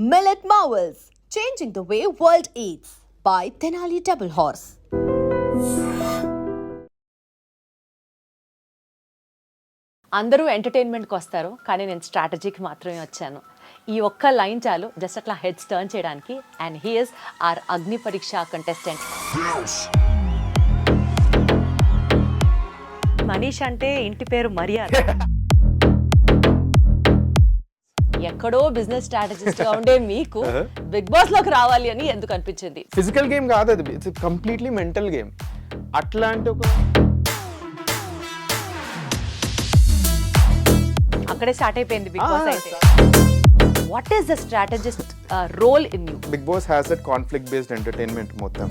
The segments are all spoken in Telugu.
Millet Marvels, changing the way world eats by Tenali Double Horse. అందరూ ఎంటర్టైన్మెంట్కి వస్తారు, కానీ నేను స్ట్రాటజీకి మాత్రమే వచ్చాను. ఈ ఒక్క లైన్ చాలు జస్ట్ అట్లా హెడ్స్ టర్న్ చేయడానికి. And he is our Agnipariksha contestant. Manish అంటే ఇంటి పేరు మర్యాద. ఎక్కడో బిజినెస్ స్ట్రాటజిస్ట్ గా ఉండే మీకు బిగ్ బాస్ లోకి రావాలి అని ఎందుకు అనిపించింది? ఫిజికల్ గేమ్ కాదు అది, ఇట్స్ కంప్లీట్లీ మెంటల్ గేమ్. అట్లాంటి ఒక అక్కడే స్టార్ట్ అయిపోయింది బిగ్ బాస్. అయితే what is the strategist role in you? Bigg Boss has that conflict based entertainment మొత్తం.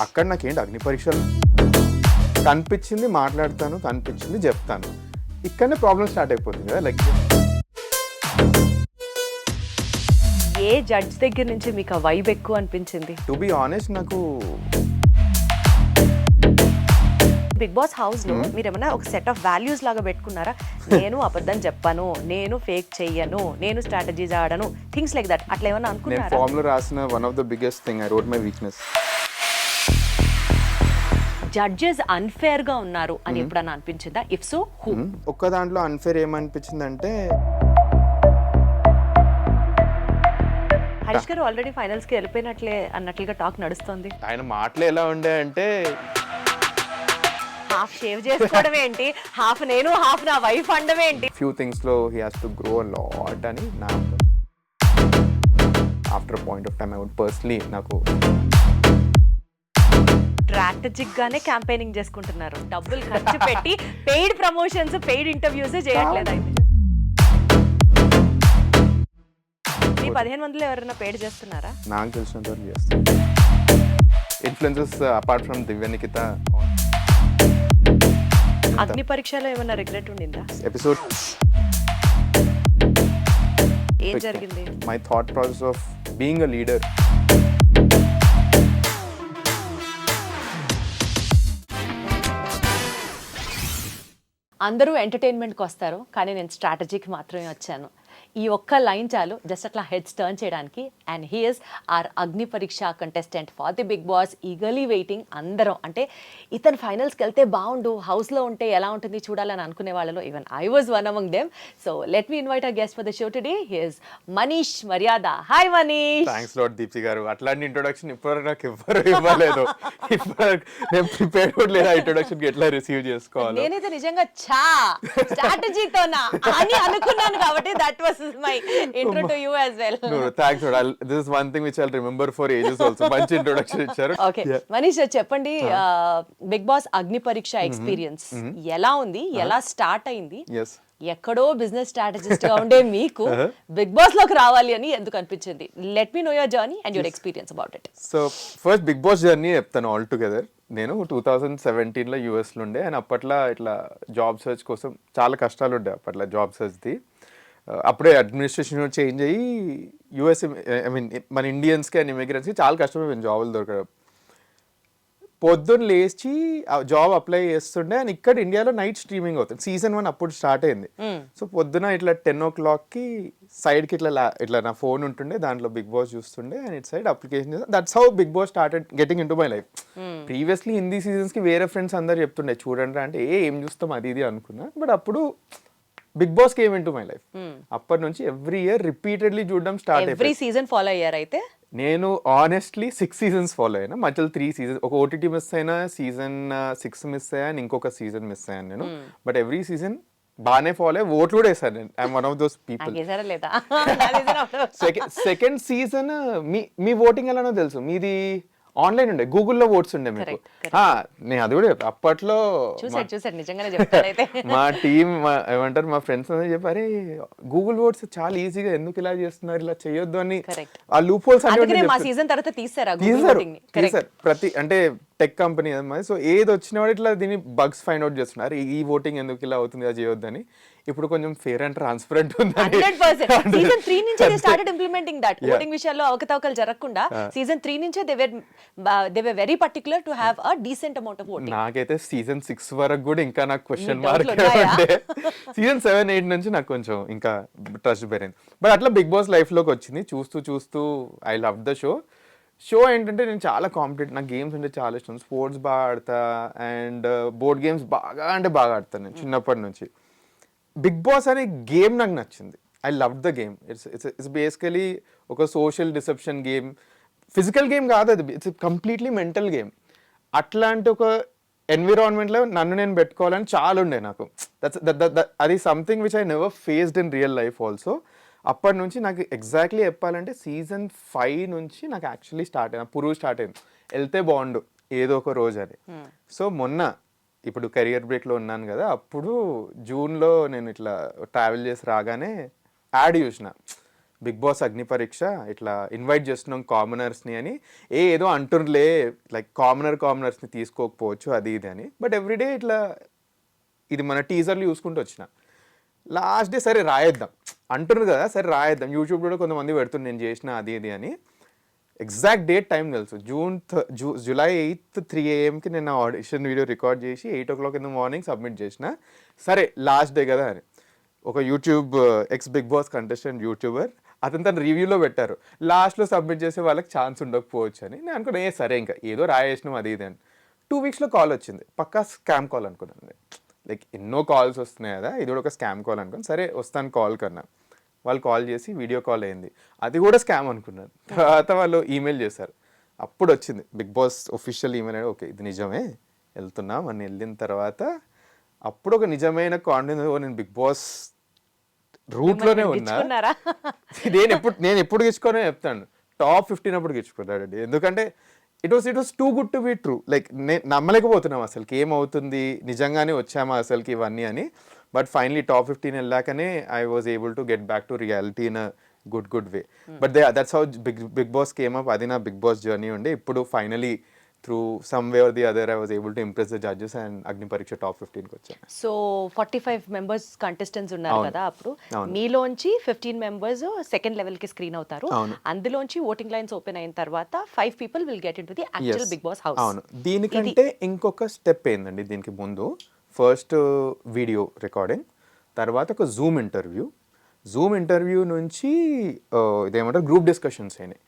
అక్కడ నాకేంటి అగ్ని పరీక్షలు కనిపించింది మాట్లాడతాను, కనిపించింది చెప్తాను. ఇక్కడనే ప్రాబ్లమ్ స్టార్ట్ అయిపోతుంది కదా. లైక్ ఏ జడ్జ్ దగ్గర నుంచి మీకు ఆ వైబ్ ఎక్కువ అనిపించింది? టు బి ఆనెస్ట్, నాకు బిగ్ బాస్ హౌస్ లో మీరు ఏమన్నా ఒక సెట్ ఆఫ్ వాల్యూస్ లాగా పెట్టుకున్నారా? నేను అబద్ధం చెప్పను, నేను ఫేక్ చెయ్యను, నేను స్ట్రాటజీస్ ఆడను, థింగ్స్ లైక్ దట్. అట్లా ఏమన్నా నేను అనుకున్నారా? ఫామ్ లో రాసిన one of the biggest thing I wrote my weakness. Judges unfair గా ఉన్నారు అని ఎప్పుడన్నా అనిపించిందా? If so who? ఒక్క దాంట్లో అన్ఫేర్ ఏమనిపించిందంటే, హరీష్ గారు ఆల్రెడీ ఫైనల్స్ కి వెళ్ళిపోయినట్లే అన్నట్లుగా టాక్ నడుస్తుంది. ఆయన మాటలు ఎలా ఉండే అంటే, హాఫ్ షేవ్ చేసుకోవడం ఏంటి, హాఫ్ నేను హాఫ్ నా వైఫ్ అండమే ఏంటి? ఫ్యూ థింగ్స్ లో he has to grow a lot అని నా after point of time I would personally నాకు స్ట్రాటజిక్ గానే క్యాంపెయినింగ్ చేసుకుంటున్నారు, డబ్బులు ఖర్చు పెట్టి పెయిడ్ ప్రమోషన్స్, పెయిడ్ ఇంటర్వ్యూస్ చేయట్లేదు. అయితే మీ 15 మందిలో ఎవరైనా పెయిడ్ చేస్తున్నారా? నాకు తెలిసినంత వరకు చేస్తాను. Influences apart from Divya Nikhita. అగ్ని పరీక్షలో ఏమైనా రిగ్రెట్ ఉండిందా? ఎపిసోడ్ ఏం జరిగింది? My thought process of being a leader. అందరూ ఎంటర్టైన్మెంట్కి వస్తారు, కానీ నేను స్ట్రాటజీకి మాత్రమే వచ్చాను. ఈ ఒక్క లైన్ చాలు జస్ట్ అట్లా హెడ్స్ టర్న్ చేయడానికి. And he is our Agnipariksha contestant for the Bigg Boss. Eagerly waiting అందరం. అంటే ఇతను ఫైనల్స్కి వెళ్తే బాగుండు, హౌస్లో ఉంటే ఎలా ఉంటుంది చూడాలని అనుకునే వాళ్ళలో even I was one among them. So let me invite our guest for the show today. He is Manish Maryada. Hi Manish. Thanks lot Deepti గారు. అట్లాంటి ఇంట్రొడక్షన్ ఇప్పటివరకు నాకు ఎవ్వరు ఇవ్వలేదు. నేను ప్రిపేర్ కూడా లేదా ఇంట్రొడక్షన్ ఎట్లా రిసీవ్ చేసుకోవాలి. నేనైతే నిజంగా స్ట్రాటజీతోనా అని అనుకున్నాను, కాబట్టి that was my intro to you as well. No, thanks. This is one thing which I'll remember for ages also. మంచి ఇంట్రొడక్షన్ ఇచ్చారు. ఓకే మనీష్, చెప్పండి, బిగ్ బాస్ అగ్ని పరీక్ష ఎక్స్పీరియన్స్ ఎలా ఉంది, ఎలా స్టార్ట్ అయింది? ఎక్కడో బిజినెస్ స్ట్రాటజిస్ట్ గా ఉండే మీకు బిగ్ బాస్ లోకి రావాలి అని ఎందుకు అనిపించింది? Let me know your journey and your experience about it. So first Bigg Boss journey చెప్తాను ఆల్ టుగెదర్. నేను 2017లో యూఎస్లో ఉండే. అండ్ అప్పట్లో ఇట్లా జాబ్ సర్చ్ కోసం చాలా కష్టాలు ఉండే. అప్పట్లో జాబ్ సర్చ్ది అప్పుడే అడ్మినిస్ట్రేషన్ చేంజ్ అయ్యి యూఎస్, ఐ మీన్ మన ఇండియన్స్కి అండ్ ఇమిగ్రెంట్స్కి చాలా కష్టమైపోయింది జాబులు దొరకడం. పొద్దున్న లేచి జాబ్ అప్లై చేస్తుండే. అండ్ ఇక్కడ ఇండియాలో నైట్ స్ట్రీమింగ్ అవుతుంది. సీజన్ 1 అప్పుడు స్టార్ట్ అయింది. సో పొద్దున ఇట్లా 10 o'clockకి సైడ్కి ఇట్లా నా ఫోన్ ఉంటుండే, దాంట్లో బిగ్ బాస్ చూస్తుండే. అండ్ ఇట్ సైడ్ అప్లికేషన్ చేస్తాను. That's how Bigg Boss started getting into my life. Previously Hindi సీజన్స్కి వేరే ఫ్రెండ్స్ అందరు చెప్తుండే చూడండి అంటే ఏం చూస్తాం అది ఇది అనుకున్నా. బట్ అప్పుడు Bigg Boss came into my life. అప్పటి నుంచి ఎవ్రీ ఇయర్ రిపీటెడ్లీ చూడడం స్టార్ట్ అయ్యింది. ఎవ్రీ సీజన్ ఫాలో అయ్యారు అయితే? నేను ఆనెస్ట్లీ 6 seasons ఫాలో అయినా. మధ్యలో 3 seasons, ఒక ఓటీటీ మిస్ అయినా, సీజన్ 6 మిస్ అయ్యాను, ఇంకొక సీజన్ మిస్ అయ్యాను నేను. బట్ ఎవ్రీ సీజన్ బాగానే ఫాలో అయ్యి ఓట్లు కూడా వేసాను నేను. I'm one of those people. Second season me voting ఎలానో తెలుసు, మీది ఆన్లైన్ ఉండే, గూగుల్లో ఓట్స్ ఉండే మీకు. నేను అది కూడా అప్పట్లో మా టీం ఏమంటారు, మా ఫ్రెండ్స్ అందరూ చెప్పారు, గూగుల్ ఓట్స్ చాలా ఈజీగా ఎందుకు ఇలా చేస్తున్నారు, ఇలా చేయొద్దు అని. ఆ లూప్ హోల్స్ తీసారు ప్రతి, అంటే టెక్ కంపెనీ అన్నమాట. సో ఏది వచ్చిన వాడు ఇట్లా దీన్ని బగ్స్ ఫైండ్ అవుట్ చేస్తున్నారు, ఈ ఓటింగ్ ఎందుకు ఇలా అవుతుంది, అది చేయొద్దని. ఇప్పుడు కొంచెం ఫేర్ అండ్ ట్రాన్స్పరెంట్ ఉంది. 100% సీజన్ 3 నుంచే they started implementing that. Voting విషయాల్లో అవకతవకలు జరగకుండా సీజన్ 3 నుంచే they were very particular to have a decent amount of voting. నాకైతే సీజన్ 6 వరకు కూడా ఇంకా నాకు క్వశ్చన్ మీకు మార్క్ డౌట్లు ఉన్నాయా? ఉండే. సీజన్ 7, 8 నుంచి నాకు కొంచెం ఇంకా ట్రస్ట్ పెరిగింది. బట్ అట్లా బిగ్ బాస్ లైఫ్ లోకి వచ్చింది. చూస్తూ చూస్తూ ఐ లవ్ ద షో ఏంటంటే నేను చాలా కాంపిటేట్, నాకు గేమ్స్ అంటే చాలా ఇష్టం. స్పోర్ట్స్ బాగా ఆడతా అండ్ బోర్డ్ గేమ్స్ బాగా అంటే బాగా ఆడతాను నేను చిన్నప్పటి నుంచి. బిగ్ బాస్ అనే గేమ్ నాకు నచ్చింది. I love the game. It's basically ఒక social deception game. Physical game కాదు అది, ఇట్స్ కంప్లీట్లీ మెంటల్ గేమ్. అట్లాంటి ఒక ఎన్విరాన్మెంట్లో నన్ను నేను పెట్టుకోవాలని చాలా ఉండే నాకు. అది something which I never faced in real life also. అప్పటి నుంచి నాకు ఎగ్జాక్ట్లీ చెప్పాలంటే సీజన్ 5 నుంచి నాకు యాక్చువల్లీ స్టార్ట్ అయింది, పురుగు స్టార్ట్ అయింది, వెళ్తే బాగుండు ఏదో ఒక రోజు అని. సో మొన్న ఇప్పుడు కెరియర్ బ్రేక్లో ఉన్నాను కదా, అప్పుడు జూన్లో నేను ఇట్లా ట్రావెల్ చేసి రాగానే యాడ్ చూసిన, బిగ్ బాస్ అగ్నిపరీక్ష ఇట్లా ఇన్వైట్ చేస్తున్నాం కామనర్స్ని అని. ఏదో అంటుర్లే లైక్ కామనర్స్ని తీసుకోకపోవచ్చు అది ఇది అని. బట్ ఎవ్రీడే ఇట్లా ఇది మన టీజర్లు చూసుకుంటూ వచ్చిన. లాస్ట్ డే సరే రాయేద్దాం అంటున్నారు కదా, సరే రాయేద్దాం. యూట్యూబ్లో కూడా కొంతమంది పెడుతుంది నేను చేసిన అది ఇది అని. ఎగ్జాక్ట్ డేట్ టైం తెలుసు, జూలై 8th 3 AM నేను ఆడిషన్ వీడియో రికార్డ్ చేసి 8 o'clock in the morning submit చేసిన. సరే లాస్ట్ డే కదా అని ఒక YouTube ex Bigg Boss contestant YouTuber అతను తన రివ్యూలో పెట్టారు, లాస్ట్లో సబ్మిట్ చేసే వాళ్ళకి ఛాన్స్ ఉండకపోవచ్చు అని. నేను అనుకున్నా సరే ఇంకా ఏదో రాయేసినాం అది ఇది అని. 2 weeksలో కాల్ వచ్చింది, పక్కా స్కామ్ కాల్ అనుకున్నాను. లైక్ ఎన్నో కాల్స్ వస్తున్నాయి కదా, ఇది కూడా ఒక స్కామ్ కాల్ అనుకుని సరే వస్తాను కాల్ కన్నా. వాళ్ళు కాల్ చేసి వీడియో కాల్ అయింది, అది కూడా స్కామ్ అనుకున్నాను. తర్వాత వాళ్ళు ఈమెయిల్ చేశారు, అప్పుడు వచ్చింది Bigg Boss official email. Okay ఇది నిజమే వెళ్తున్నాం అని వెళ్ళిన తర్వాత అప్పుడు ఒక నిజమైన కాన్ఫిడెన్స్, నేను బిగ్ బాస్ రూట్లోనే ఉన్నా. నేను ఎప్పుడు గెలుచుకోనే చెప్తాను, టాప్ 15 అప్పుడు గెలుచుకున్నాడండి. ఎందుకంటే it was too good to be true. Like నమ్మలేకపోతున్నాం అసలుకి ఏమవుతుంది, నిజంగానే వచ్చామా అసలుకి ఇవన్నీ అని. బట్ ఫైనలీ టాప్ 15 వెళ్ళాకనే I was able to get back to reality in a good way. But that's how Bigg Boss came up. అది నా బిగ్ బాస్ జర్నీ ఉండే. ఇప్పుడు finally through some way or the other I was able to impress the judges and Agnipariksha top 15కి వచ్చాను. సో 45 మెంబర్స్ కంటెస్టెంట్స్ ఉన్నారు కదా, అప్పుడు మీలోంచి 15 మెంబర్స్ సెకండ్ లెవెల్ కి స్క్రీన్ అవుతారు. అందులోంచి ఓటింగ్ లైన్స్ ఓపెన్ అయిన తర్వాత 5 people will get into the actual Bigg Boss house. అవును, దీనికంటే ఇంకొక స్టెప్ ఏందండి దీనికి ముందు. ఫస్ట్ వీడియో రికార్డింగ్, తర్వాత ఒక జూమ్ ఇంటర్వ్యూ నుంచి ఇదేమంటారు గ్రూప్ డిస్కషన్స్ అయినాయి.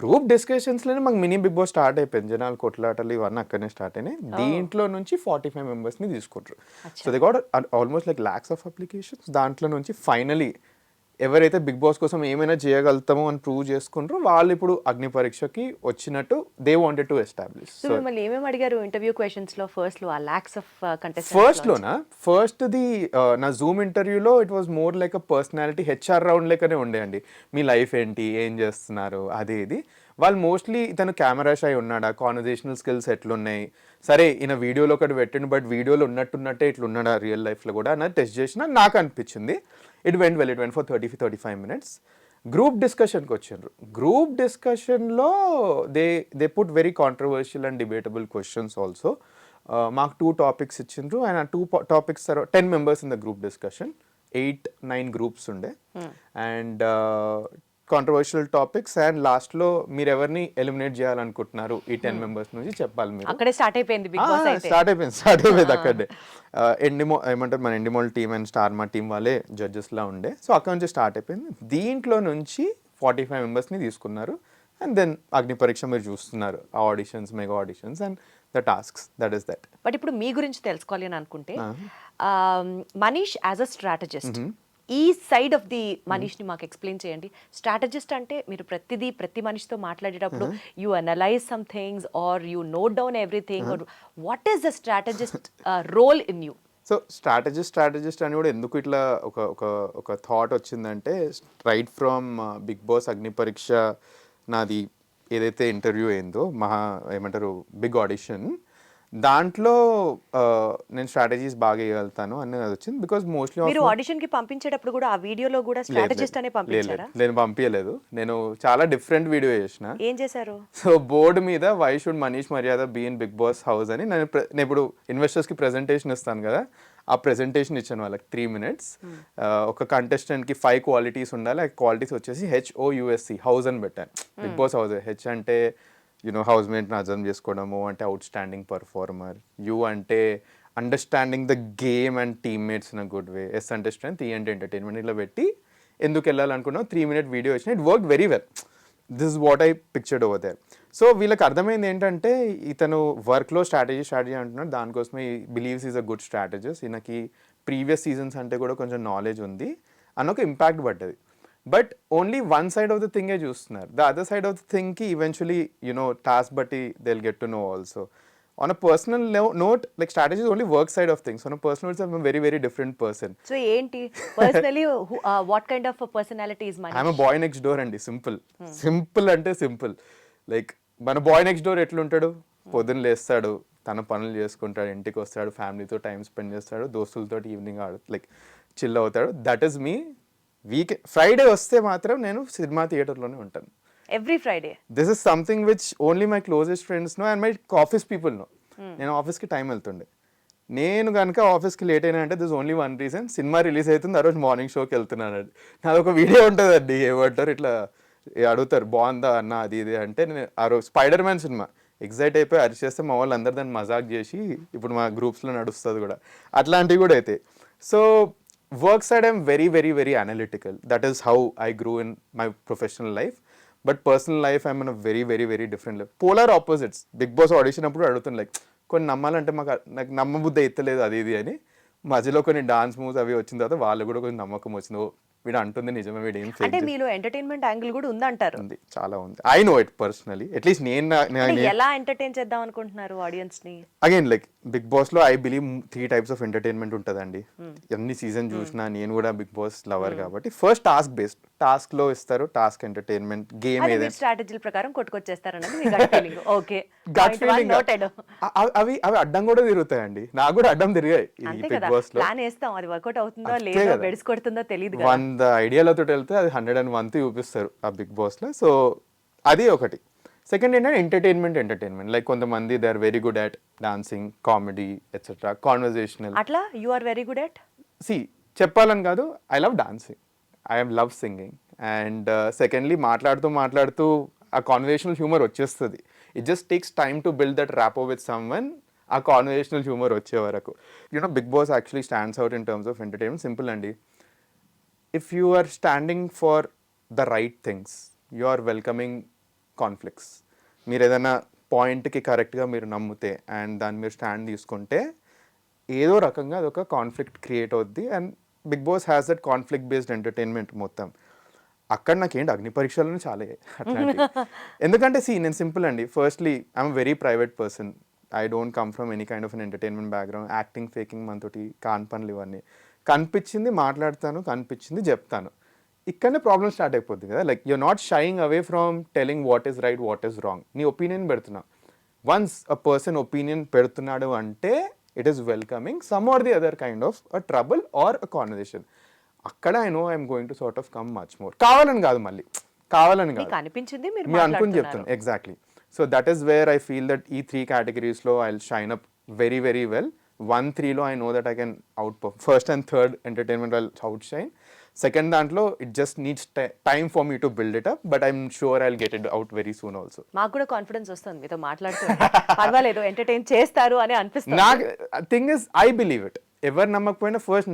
గ్రూప్ డిస్కషన్స్లోనే మాకు మినీ బిగ్ బాస్ స్టార్ట్ అయిపోయింది. జనాలు కొట్లాటలు ఇవన్నీ అక్కడనే స్టార్ట్ అయినాయి. దీంట్లో నుంచి 45 మెంబర్స్ని తీసుకుంటారు. So they got almost like lakhs of applications. దాంట్లో నుంచి ఫైనలీ ఎవరైతే బిగ్ బాస్ కోసం ఏమైనా చేయగలుగుతామో అని ప్రూవ్ చేసుకుంటారో వాళ్ళు ఇప్పుడు అగ్నిపరీక్షకి వచ్చినట్టు they wanted to establish. So మిమ్మల్ని ఏమేమి అడిగారు ఇంటర్వ్యూ క్వశ్చన్స్ లో? ఫస్ట్ లో ఆ లాక్స్ ఆఫ్ కంటెస్టెంట్స్ ఫస్ట్ది నా జూమ్ ఇంటర్వ్యూలో it was more like a personality HR round లెక్కనే ఉండేయండి. మీ లైఫ్ ఏంటి, ఏం చేస్తున్నారు, అది ఇది. వాళ్ళు మోస్ట్లీ ఇతను కెమెరా షై ఉన్నాడా, కాన్వర్జేషనల్ స్కిల్స్ ఎట్లున్నాయి, సరే ఈయన వీడియోలో ఒకటి పెట్టండి బట్ వీడియోలో ఉన్నట్టే ఇట్లున్నాడా రియల్ లైఫ్లో కూడా అన్నది టెస్ట్ చేసిన నాకు అనిపించింది. It went for 35 minutes. Group డిస్కషన్కి వచ్చిండ్రు. గ్రూప్ డిస్కషన్లో they put very controversial and debatable questions also. మాకు 2 topics ఇచ్చిండ్రు అండ్ ఆ 2 topics 10 members in the group discussion, 8-9 groups ఉండే అండ్ కాంట్రవర్షియల్ టాపిక్స్. అండ్ లాస్ట్లో మీరు ఎవరిని ఎలిమినేట్ చేయాలనుకుంటున్నారు ఈ 10 members నుంచి చెప్పాలి మీరు. అక్కడే స్టార్ట్ అయిపోయింది బిగ్ బాస్. స్టార్ట్ అయిపోయింది అక్కడే. ఏమంటారు మన ఎండిమోల్ టీమ్ అండ్ స్టార్మా టీమ్ వాళ్ళే జడ్జెస్లా ఉండే. సో అక్కడ నుంచి స్టార్ట్ అయిపోయింది. దీంట్లో నుంచి 45 members తీసుకున్నారు. అండ్ దెన్ అగ్నిపరీక్ష మీరు చూస్తున్నారు, auditions, mega auditions and the tasks, that is that. But ఇప్పుడు మీ గురించి తెలుసుకోవాలి అని అనుకుంటే, మనీష్ యాజ్ అ స్ట్రాటజిస్ట్, ఈ సైడ్ ఆఫ్ ది మనీష్ని మాకు ఎక్స్ప్లెయిన్ చేయండి. స్ట్రాటజిస్ట్ అంటే మీరు ప్రతి మనిషితో మాట్లాడేటప్పుడు you analyse some things are you note down everything, what is the strategist role in you? So strategist అని కూడా ఎందుకు ఇట్లా ఒక థాట్ వచ్చిందంటే, right from Bigg Boss Agnipariksha నాది ఏదైతే ఇంటర్వ్యూ అయిందో ఏమంటారు బిగ్ ఆడిషన్, దాంట్లో నేను స్ట్రాటజీస్ బాగా వేయగలుగుతాను అని వచ్చింది బికాస్ మోస్ట్లీ మీరు ఆడిషన్ కి పంపించేటప్పుడు కూడా ఆ వీడియోలో కూడా స్ట్రాటజిస్ట్ అనే పంపించారా? నేను పంపించలేదు. నేను చాలా డిఫరెంట్ వీడియో చేసిన. ఏం చేశారు? సో బోర్డు మీద why should Manish Maryada be in Bigg Boss house అని నేను ఇప్పుడు ఇన్వెస్టర్స్కి ప్రెజెంటేషన్ ఇస్తాను కదా, ఆ ప్రెజెంటేషన్ ఇచ్చాను వాళ్ళకి 3 minutes. ఒక కంటెస్టెంట్కి 5 క్వాలిటీస్ ఉండాలి. ఆ క్వాలిటీస్ వచ్చేసి HOUSE హౌస్ అని పెట్టాను. Bigg Boss house. హెచ్ అంటే హౌస్ మేట్ని అర్థం చేసుకోవడము, అంటే అవుట్ స్టాండింగ్ పర్ఫార్మర్. యూ అంటే understanding the game and teammates in a good way. S అంటే స్ట్రెంత్, ఈ అంటే ఎంటర్టైన్మెంట్. ఇలా పెట్టి ఎందుకు వెళ్ళాలనుకున్నావు 3 minute వీడియో వచ్చిన. It work very well. This is what I pictured over there. So వీళ్ళకి అర్థమైంది ఏంటంటే ఇతను వర్క్లో స్ట్రాటజీ అంటున్నాడు, దానికోసమే believes is a good strategist, ఈయనకి ప్రీవియస్ సీజన్స్ అంటే కూడా కొంచెం నాలెడ్జ్ ఉంది అని ఒక ఇంపాక్ట్ పడ్డది. But only one side of the థింగే చూస్తున్నారు. The other side of the థింగ్కి ఈవెన్చువలీ టాస్క్ బట్టి they will get to know also. On a personal note, like strategy is only work side of things. On a personal note, I'm a very, very different person. So, enti personally, what kind of a personality is Manish? I'm a boy next door అండి. సింపుల్ అంటే సింపుల్. లైక్ మన బాయ్ నెక్స్ట్ డోర్ ఎట్లుంటాడు, పొద్దున్న లేస్తాడు, తన పనులు చేసుకుంటాడు, ఇంటికి వస్తాడు, ఫ్యామిలీతో టైం స్పెండ్ చేస్తాడు, దోస్తులతో ఈవినింగ్ లైక్ చిల్ అవుతాడు. That is me. ఫ్రైడే వస్తే మాత్రం నేను సినిమా థియేటర్లోనే ఉంటాను. Every Friday. This is something which only my closest friends know and my office people know. నేను ఆఫీస్కి టైం వెళ్తుండే. నేను కనుక ఆఫీస్కి లేట్ అయినా అంటే this only one reason, cinema release అవుతుంది, ఆ రోజు మార్నింగ్ షోకి వెళ్తున్నాను. నాది ఒక వీడియో ఉంటుందండి, ఏమంటారు ఇట్లా అడుగుతారు బాగుందా అన్న అది ఇది అంటే, నేను ఆ రోజు స్పైడర్ మ్యాన్ సినిమా ఎగ్జైట్ అయిపోయి అరిచేస్తే మా వాళ్ళు అందరు దాన్ని మజాక్ చేసి ఇప్పుడు మా గ్రూప్స్లో నడుస్తుంది కూడా, అట్లాంటివి కూడా అయితే. So work side I'm very very very analytical. That is how I grew in my professional life. But personal life I'm in a very very very different life. Polar opposites. Bigg Boss audition అప్పుడు అడుగుతుంది లైక్ కొన్ని నమ్మాలంటే నాకు నమ్మబుద్ధి ఎత్తలేదు అది ఇది అని. మధ్యలో కొన్ని డాన్స్ మూవ్స్ అవి వచ్చిన తర్వాత వాళ్ళు కూడా కొంచెం నమ్మకం వచ్చింది, వీడు అంటుంది నిజమే, వీడు ఏం అంటే మీలో ఎంటర్టైన్మెంట్ యాంగిల్ కూడా ఉందంటారు? ఉంది, చాలా ఉంది. I know it personally. At least నేను ఎలా ఎంటర్టైన్ చేద్దాం అనుకుంటున్నారు ఆడియన్స్ ని? అగైన్ లైక్ బిగ్ బాస్ లో I believe 3 types of entertainment ఉంటుందండి. ఎన్ని సీజన్ చూసినా నేను కూడా బిగ్ బాస్ లవర్ కాబట్టి ఫస్ట్ టాస్క్ బేస్డ్. టాస్క్ లో ఇస్తారు, టాస్క్ ఎంటర్టైన్మెంట్ గేమ్ ఏదైనా స్ట్రాటజీల ప్రకారం కొట్టుకొచ్చేస్తారన్నది మీ gut feeling. Okay, gut feeling. అవి అడ్డం కూడా తిరుగుతాయండి, నాకు కూడా అడ్డం తిరిగాయి బిగ్ బాస్ లో. ప్లాన్ వేస్తాం, అది వర్కౌట్ అవుతుందో లేదో బెడ్స్ కొడుతుందో తెలియదు. 100 ఐడియాలతో వెళ్తే అది 101 చూపిస్తారు ఆ బిగ్ బాస్ లో. సో అది ఒకటి. సెకండ్ ఏంటంటే ఎంటర్టైన్మెంట్ లైక్ కొంతమంది they are very good at dancing, comedy etcetera, conversational. అట్లా you are very good at? సి చెప్పాలని కాదు, I love dancing, I love singing. And secondly మాట్లాడుతూ ఆ కాన్వర్జేషనల్ హ్యూమర్ వచ్చేస్తుంది. It just takes time to build that rapport with someone. ఆ కాన్వర్జేషనల్ హ్యూమర్ వచ్చే వరకు Bigg Boss actually stands out in terms of entertainment. Simple అండి. If you are standing for the right things, you are welcoming conflicts. మీరు ఏదైనా పాయింట్కి కరెక్ట్గా మీరు నమ్మితే అండ్ దాన్ని మీరు స్టాండ్ తీసుకుంటే ఏదో రకంగా అదొక కాన్ఫ్లిక్ట్ క్రియేట్ అవుద్ది. And Bigg Boss has that conflict based entertainment మొత్తం. అక్కడ నాకేంటి అగ్నిపరీక్షలను చాలా అట్లాంటి. ఎందుకంటే నేను సింపుల్ అండి. Firstly I'm very private person. I don't come from any kind of an entertainment background. Acting, faking మనతోటి కాని పనులు ఇవన్నీ. కనిపించింది మాట్లాడతాను, కనిపించింది చెప్తాను. ఇక్కడనే ప్రాబ్లమ్ స్టార్ట్ అయిపోద్ది కదా. Like you're not shying away from telling what is right, what is wrong. నీ ఒపీనియన్ పెడుతున్నావు. వన్స్ అ పర్సన్ ఒపీనియన్ పెడుతున్నాడు అంటే it is welcoming some or the other kind of a trouble or a conversation. అక్కడ I know I'm going to sort of come much more. కావాలని కాదు అనిపించింది మీరు అనుకుని చెప్తాను. Exactly. So that is where I feel that ఈ 3 categories I will shine up very very well. 1, 3లో I know that I can outperform. First and third entertainment I will outshine. Second దాంట్లో it just needs time for me to build it up, but I'm sure I will get it out very soon also. మాకు కూడా కాన్ఫిడెన్స్ వస్తుంది మీతో మాట్లాడుతూ. పర్వాలేదు, ఎంటర్టైన్ చేస్తారు అని అనిపిస్తుంది. నాకు thing is I believe it. ఎవరు నమ్మకపోయినా ఫస్ట్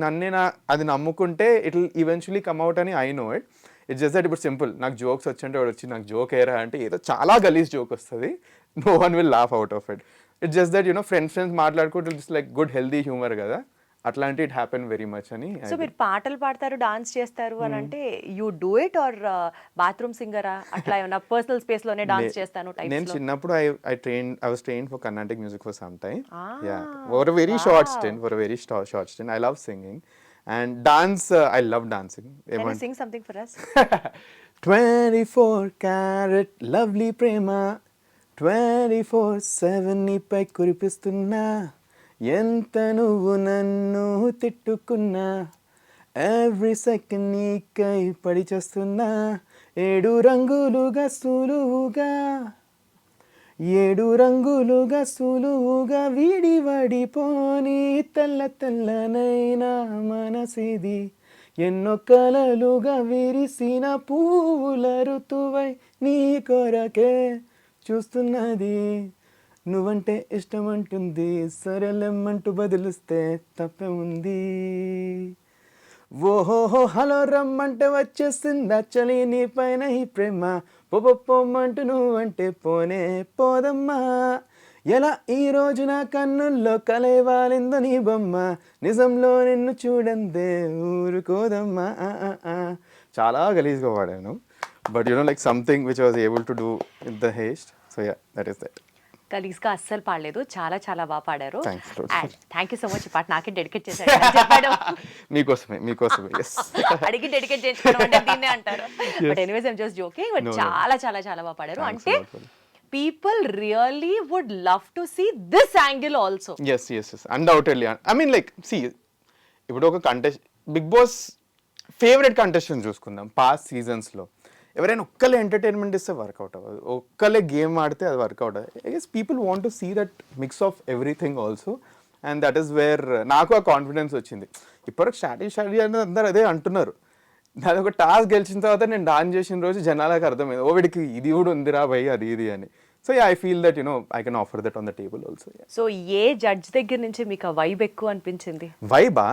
అది నమ్ముకుంటే it will eventually come out అని I know it. It's just that ఇప్పుడు సింపుల్. నాకు జోక్స్ వచ్చంటే వాడు వచ్చి నాకు జోక్ ఏరా అంటే ఏదో చాలా గలీజ్ జోక్ వస్తుంది. No one will laugh out of it. It's just that friends మాట్లాడుకుంటే it's like good healthy humour కదా, అట్లాంటి ఇట్ హ్యాపెన్ వెరీ మచ్ అని. సో మీరు పాటలు పాడతారు, డాన్స్ చేస్తారు అని అంటే you do it or bathroom సింగరా? అట్లా ఏమన్నా పర్సనల్ స్పేస్ లోనే డాన్స్ చేస్తాను టైప్స్ లో? నేను చిన్నప్పుడు I was trained for Carnatic music for some time. For a very short stint. I love singing and dance. I love dancing. Can you sing something for us? 24 karat lovely prema 24/7 నీపై కురిపిస్తున్నా, ఎంత నువ్వు నన్ను తిట్టుకున్నా, ఎవ్రీ సెకండ్ నీకై పడి చేస్తున్నా, 7 రంగులుగా సులువుగా, 7 రంగులుగా సులువుగా విడివడిపోని తెల్ల తెల్లనైనా మనసిది, ఎన్నో కలలుగా విరిసిన పువ్వుల ఋతువై నీ కొరకే చూస్తున్నది, నువ్వంటే ఇష్టమంటుంది, సరేలేమంటూ బదిలిస్తే తప్పే ఉంది. ఓహోహో హలో రమ్మంటే వచ్చేసిందా చలి నీ పైన ఈ ప్రేమ, పొమ్మంటూ నువ్వంటే పోనే పోదమ్మా, ఎలా ఈ రోజు నా కన్నుల్లో కలవాలిందో నీ బొమ్మ, నిజంలో నిన్ను చూడందే ఊరుకోదమ్మా. చాలా గలీజ్గా వాడాను, but like something which was able to do in the haste. So yeah, that is that. గలీజ్గా అస్సలు పాడలేదు, చాలా చాలా బాగా పాడారు. Thank you so much. ఈ పాట నాకే డెడికేట్ చేశాడు చెప్పాడు. మీకోసమే yes. అడిగి డెడికేట్ చేయించుకోవడం అంటే దీన్నే అంటారు. But anyways I'm just joking. But చాలా చాలా చాలా బాగా పాడారు. అంటే people really would love to see this angle also. yes undoubtedly. I mean like see, ఇప్పుడు ఒక బిగ్ బాస్ ఫేవరెట్ కంటెస్టెంట్ చూసుకుందాం పాస్ట్ సీజన్స్లో, ఎవరైనా ఒక్కలే ఎంటర్టైన్మెంట్ ఇస్తే వర్కౌట్ అవ్వదు, ఒక్కలే గేమ్ ఆడితే అది వర్కౌట్ అవ్వదు. I guess people want to see that mix of everything also, and that is where నాకు ఆ కాన్ఫిడెన్స్ వచ్చింది. ఇప్పటికి స్ట్రాటజీ అనేది అందరూ అదే అంటున్నారు. నాది ఒక టాస్క్ గెలిచిన తర్వాత నేను డాన్స్ చేసిన రోజు జనాలకు అర్థమైంది, ఓ వీడికి ఇది కూడా ఉందిరా భయ్ అది ఇది అని. So I feel that I can offer that on the table also. So A judge దగ్గర నుంచి మీకు ఆ వైబ్ ఎక్కువ అనిపించింది? వైబా,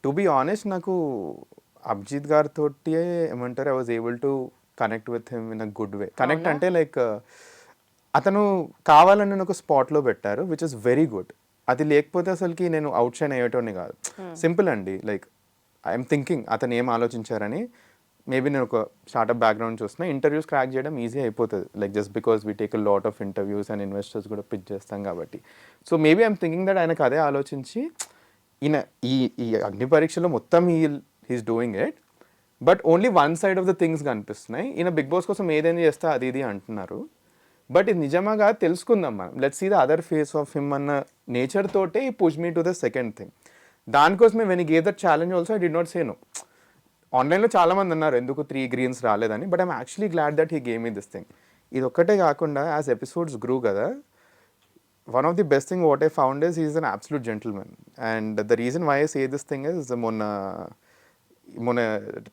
టు బి ఆనెస్ట్ నాకు అభిజిత్ గారితో ఏమంటారు, I was able to connect with him in a good way. Connect అంటే లైక్ అతను కావాలని నేను ఒక స్పాట్లో పెట్టారు విచ్ ఇస్ వెరీ గుడ్. అది లేకపోతే అసలుకి నేను అవుట్ షైన్ అయ్యేటోని కాదు. సింపుల్ అండి, లైక్ ఐఎమ్ థింకింగ్ అతను ఏం ఆలోచించారని. మేబీ నేను ఒక స్టార్ట్అప్ బ్యాక్గ్రౌండ్ చూస్తున్నా, ఇంటర్వ్యూస్ క్రాక్ చేయడం ఈజీ అయిపోతుంది, like just because we take a lot of interviews and investors కూడా పిచ్ చేస్తాం కాబట్టి. So maybe I'm thinking that ఆయనకు అదే ఆలోచించి ఈయన ఈ అగ్ని పరీక్షలో మొత్తం he is doing it, but only one side of the things కనిపిస్తున్నాయి. ఈయన బిగ్ బాస్ కోసం ఏదైనా చేస్తా అది ఇది అంటున్నారు, బట్ ఇది నిజమాగా తెలుసుకుందాం మనం. Let's see the other face of him అన్న నేచర్ తోటే he push me to the second thing. దానికోసమే when he gave that challenge also I did not say no. ఆన్లైన్లో చాలామంది అన్నారు ఎందుకు 3 greens రాలేదని, but I'm actually glad that he gave me this thing. ఇది ఒక్కటే కాకుండా యాజ్ ఎపిసోడ్స్ గ్రూ కదా, one of the best thing what I found is he's an absolute gentleman, and the reason why I say this thing is మొన్న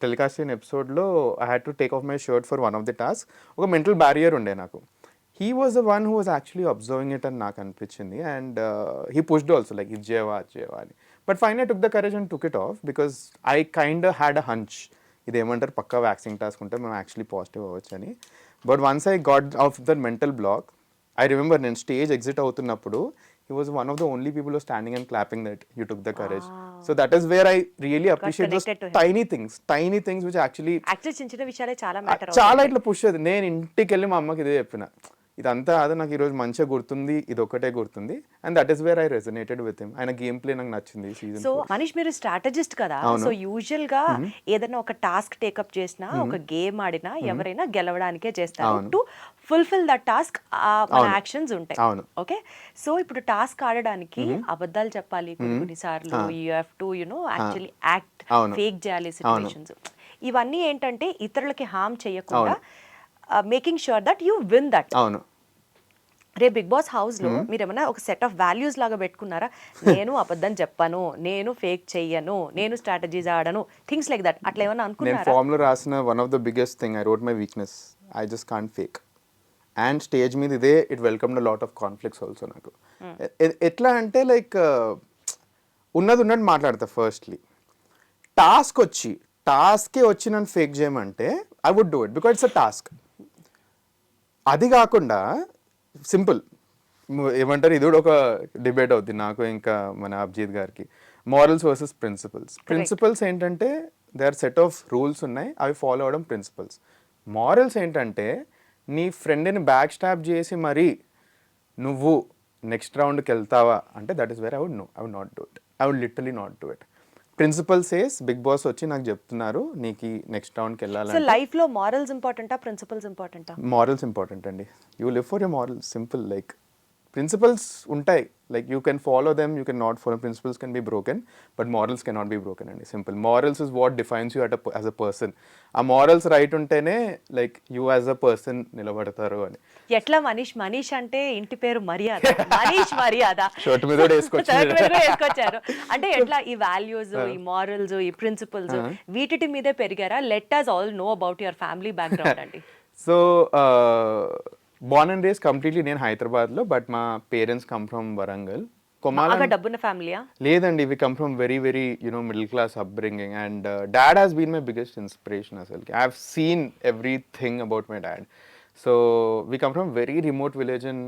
టెలికాస్ట్ అయిన ఎపిసోడ్లో I had to take off my shirt for one of the task. ఒక మెంటల్ బ్యారియర్ ఉండే నాకు. He was the one who was actually observing it అని నాకు అనిపించింది, and he pushed also like ఇది చేయవా అని. But fine I took the courage and took it off because I kind had a hunch, ఇది ఏమంటారు పక్కా వ్యాక్సింగ్ టాస్క్ ఉంటే మేము యాక్చువల్లీ పాజిటివ్ అవ్వచ్చు అని. But once I got of the mental block, I remember నేను స్టేజ్ ఎగ్జిట్ అవుతున్నప్పుడు he was one of the only people who was standing and clapping that you took the courage. So that is where I really appreciate those tiny things which actually చిన్న చిన్న విషయాలే చాలా మ్యాటర్ చాలా ఇట్లా పుష్ అయ్యేది. నేను ఇంటికి వెళ్ళి మా అమ్మకి ఇదే చెప్పిన, ఇదంతా అదే నాకు ఈరోజు మంచిగా గుర్తుంది, ఇది ఒకటే గుర్తుంది, and that is where I resonated with him. ఆయన గేమ్ ప్లే నాకు నచ్చింది సీజన్. సో మనీష్ మీరు స్ట్రాటజిస్ట్ కదా, సో యూజువల్ గా ఏదైనా ఒక టాస్క్ టేకప్ చేసినా ఒక గేమ్ ఆడినా ఎవరైనా గెలవడానికే చేస్తారు, టు ఫుల్ఫిల్ దట్ టాస్క్ మన యాక్షన్స్ ఉంటాయి. ఓకే, సో ఇప్పుడు టాస్క్ ఆడడానికి అబద్ధాలు చెప్పాలి కొన్నిసార్లు, you have to actually act, fake చేయాలి సిచ్యువేషన్స్. ఇవన్నీ ఏంటంటే ఇతరులకి హార్మ్ చేయకుండా making sure that you win that. అవును, రేపు బిగ్ బాస్ హౌస్ లో మీరు ఏమైనా ఒక సెట్ ఆఫ్ వాల్యూస్ లాగా పెట్టుకున్నారా? నేను అబద్ధం చెప్పను, నేను ఫేక్ చెయ్యను, నేను స్ట్రాటజీస్ ఆడను, థింగ్స్ లైక్ దట్, అట్లా ఏమైనా అనుకున్నారా? నేను ఫామ్ లో రాసిన one of the biggest thing I wrote my weakness, I just can't fake. And stage మీద ఇదే it welcome the lot of conflicts also. నాకు ఎట్లా అంటే లైక్ ఉన్నది ఉన్నట్టు మాట్లాడతా. ఫస్ట్లీ టాస్కే వచ్చి నన్ను ఫేక్ చేయమంటే I would do it because it's a task. అది కాకుండా సింపుల్ ఏమంటారు, ఇది కూడా ఒక డిబేట్ అవుతుంది నాకు ఇంకా మన అభిజిత్ గారికి. మారల్స్ వర్సెస్ ప్రిన్సిపల్స్ ఏంటంటే they are set of rules ఉన్నాయి, అవి ఫాలో అవడం ప్రిన్సిపల్స్. మారల్స్ ఏంటంటే నీ ఫ్రెండ్ని బ్యాక్ స్టాప్ చేసి మరీ నువ్వు నెక్స్ట్ రౌండ్కి వెళ్తావా అంటే that is where I would not do it. I would literally not do it. Principle says Bigg Boss వచ్చి నాకు చెప్తున్నారు నీకు నెక్స్ట్ రౌండ్కి సో వెళ్ళాలంటే లైఫ్ లో మారల్స్ ఇంపార్టెంటా ప్రిన్సిపల్స్ ఇంపార్టెంటా? మారల్స్ ఇంపార్టెంట్ అండి. You live for your morals, simple. Like principles ఉంటాయి, like you can follow them, you can not follow. Principles can be broken but morals can not be broken అండి, simple. Morals is what defines you as a person. ఆ మారల్స్ రైట్ ఉంటేనే like you as a person నిలబడతారు అని. ఎట్లా మనీష్? మనీష్ అంటే ఇంటి పేరు మర్యాద, మనీష్ మర్యాద షర్ట్ మీద కూడా వేసుకొచ్చారు. అంటే ఎట్లా ఈ వాల్యూస్, ఈ మారల్స్, ఈ ప్రిన్సిపల్స్ వీటి మీదే పెరిగారా? Let us all know about your family background అండి. So born and raised completely నేను హైదరాబాద్లో, బట్ మా పేరెంట్స్ కమ్ ఫ్రమ్ వరంగల్. బాగా డబ్బున్న ఫ్యామిలీయా? లేదండి, we come from very very middle class upbringing. And dad has been my biggest inspiration అసలుకి. I have seen everything about my dad. So we come from very remote village in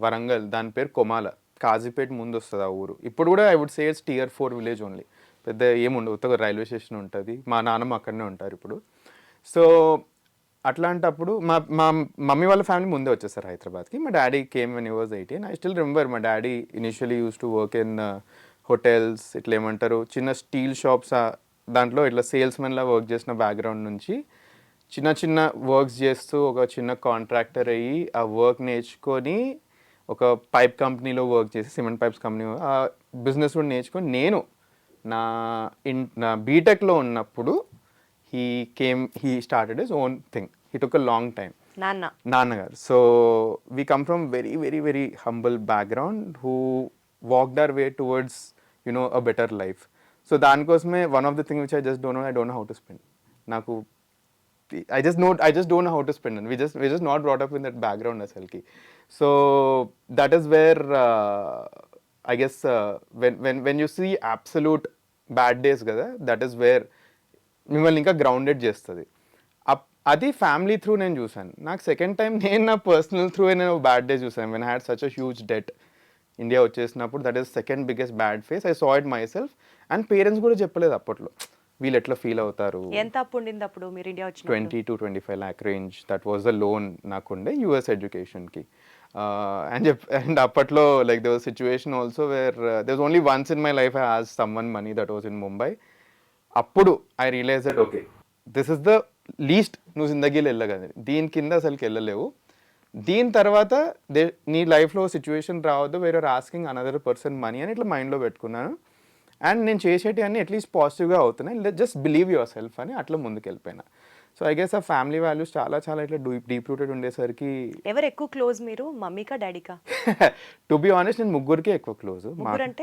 Warangal, దాని పేరు కొమాల. కాజీపేట ముందు వస్తుంది ఆ ఊరు. ఇప్పుడు కూడా I would say it's Tier 4 village only. పెద్ద ఏముండదు, ఉత్తగా రైల్వే స్టేషన్ ఉంటుంది. మా నాన్నమ్మ అక్కడనే ఉంటారు ఇప్పుడు. సో అట్లాంటప్పుడు మా మా మమ్మీ వాళ్ళ ఫ్యామిలీ ముందే వచ్చేసారు హైదరాబాద్కి. మా daddy came when he was 18. I still remember మా daddy initially use to work in hotels, ఇట్లా ఏమంటారు చిన్న స్టీల్ షాప్స్, దాంట్లో ఇట్లా సేల్స్మెన్లా వర్క్ చేసిన బ్యాక్గ్రౌండ్ నుంచి చిన్న చిన్న వర్క్స్ చేస్తూ ఒక చిన్న కాంట్రాక్టర్ అయ్యి ఆ వర్క్ నేర్చుకొని ఒక పైప్ కంపెనీలో వర్క్ చేసి, సిమెంట్ పైప్స్ కంపెనీ, ఆ బిజినెస్ కూడా నేర్చుకొని నేను నా బీటెక్లో ఉన్నప్పుడు he started his own thing. He took a long time. నాన్నగారు. So we come from very very very humble background who walked our way towards a better life. So దానికోసమే one of the things which I just don't know, I don't know how to spend. నాకు I just don't know how to spend, and we're just not brought up in that background asalki. So that is where I guess when you see absolute bad days kada, that is where మిమ్మల్ని ఇంకా గ్రౌండెడ్ చేస్తుంది. అది ఫ్యామిలీ త్రూ నేను చూసాను. నాకు సెకండ్ టైం నేను నా పర్సనల్ త్రూ నేను బ్యాడ్ డే చూసాను. When I had such a huge debt India వచ్చేసినప్పుడు. That is second biggest bad phase. I saw it my self. And parents కూడా చెప్పలేదు అప్పట్లో వీళ్ళు ఎట్లా ఫీల్ అవుతారు. ఎంత అప్పు ఉండింది అప్పుడు మీరు ఇండియా వచ్చి? 20 to 25 lakh range. That was the loan నాకుండే US ఎడ్యుకేషన్కి. అండ్ అప్పట్లో like they was situation also where they was only once in my life I asked someone money, that was in Mumbai. అప్పుడు I realise that okay this is the least నువ్వు జిందగీలో వెళ్ళగలదు, దీని కింద అసలుకి వెళ్ళలేవు. దీని తర్వాత నీ లైఫ్లో సిచ్యువేషన్ రావద్దు where are asking another person money అని ఇట్లా మైండ్లో పెట్టుకున్నాను. అండ్ నేను చేసేటి అన్నీ అట్లీస్ట్ పాజిటివ్గా అవుతున్నాయి, జస్ట్ బిలీవ్ యువర్ సెల్ఫ్ అని అట్లా ముందుకు వెళ్ళిపోయినా. సో ఐ గెస్ ఆ ఫ్యామిలీ వాల్యూస్ చాలా చాలా ఇట్లా డీప్ రూటెడ్ ఉండేసరికి. ఎవరు ఎక్కువ క్లోజ్ మీరు, మమ్మీకా డాడీకా? టు బి ఆనెస్ట్ నేను ముగ్గురికి ఎక్కువ క్లోజ్.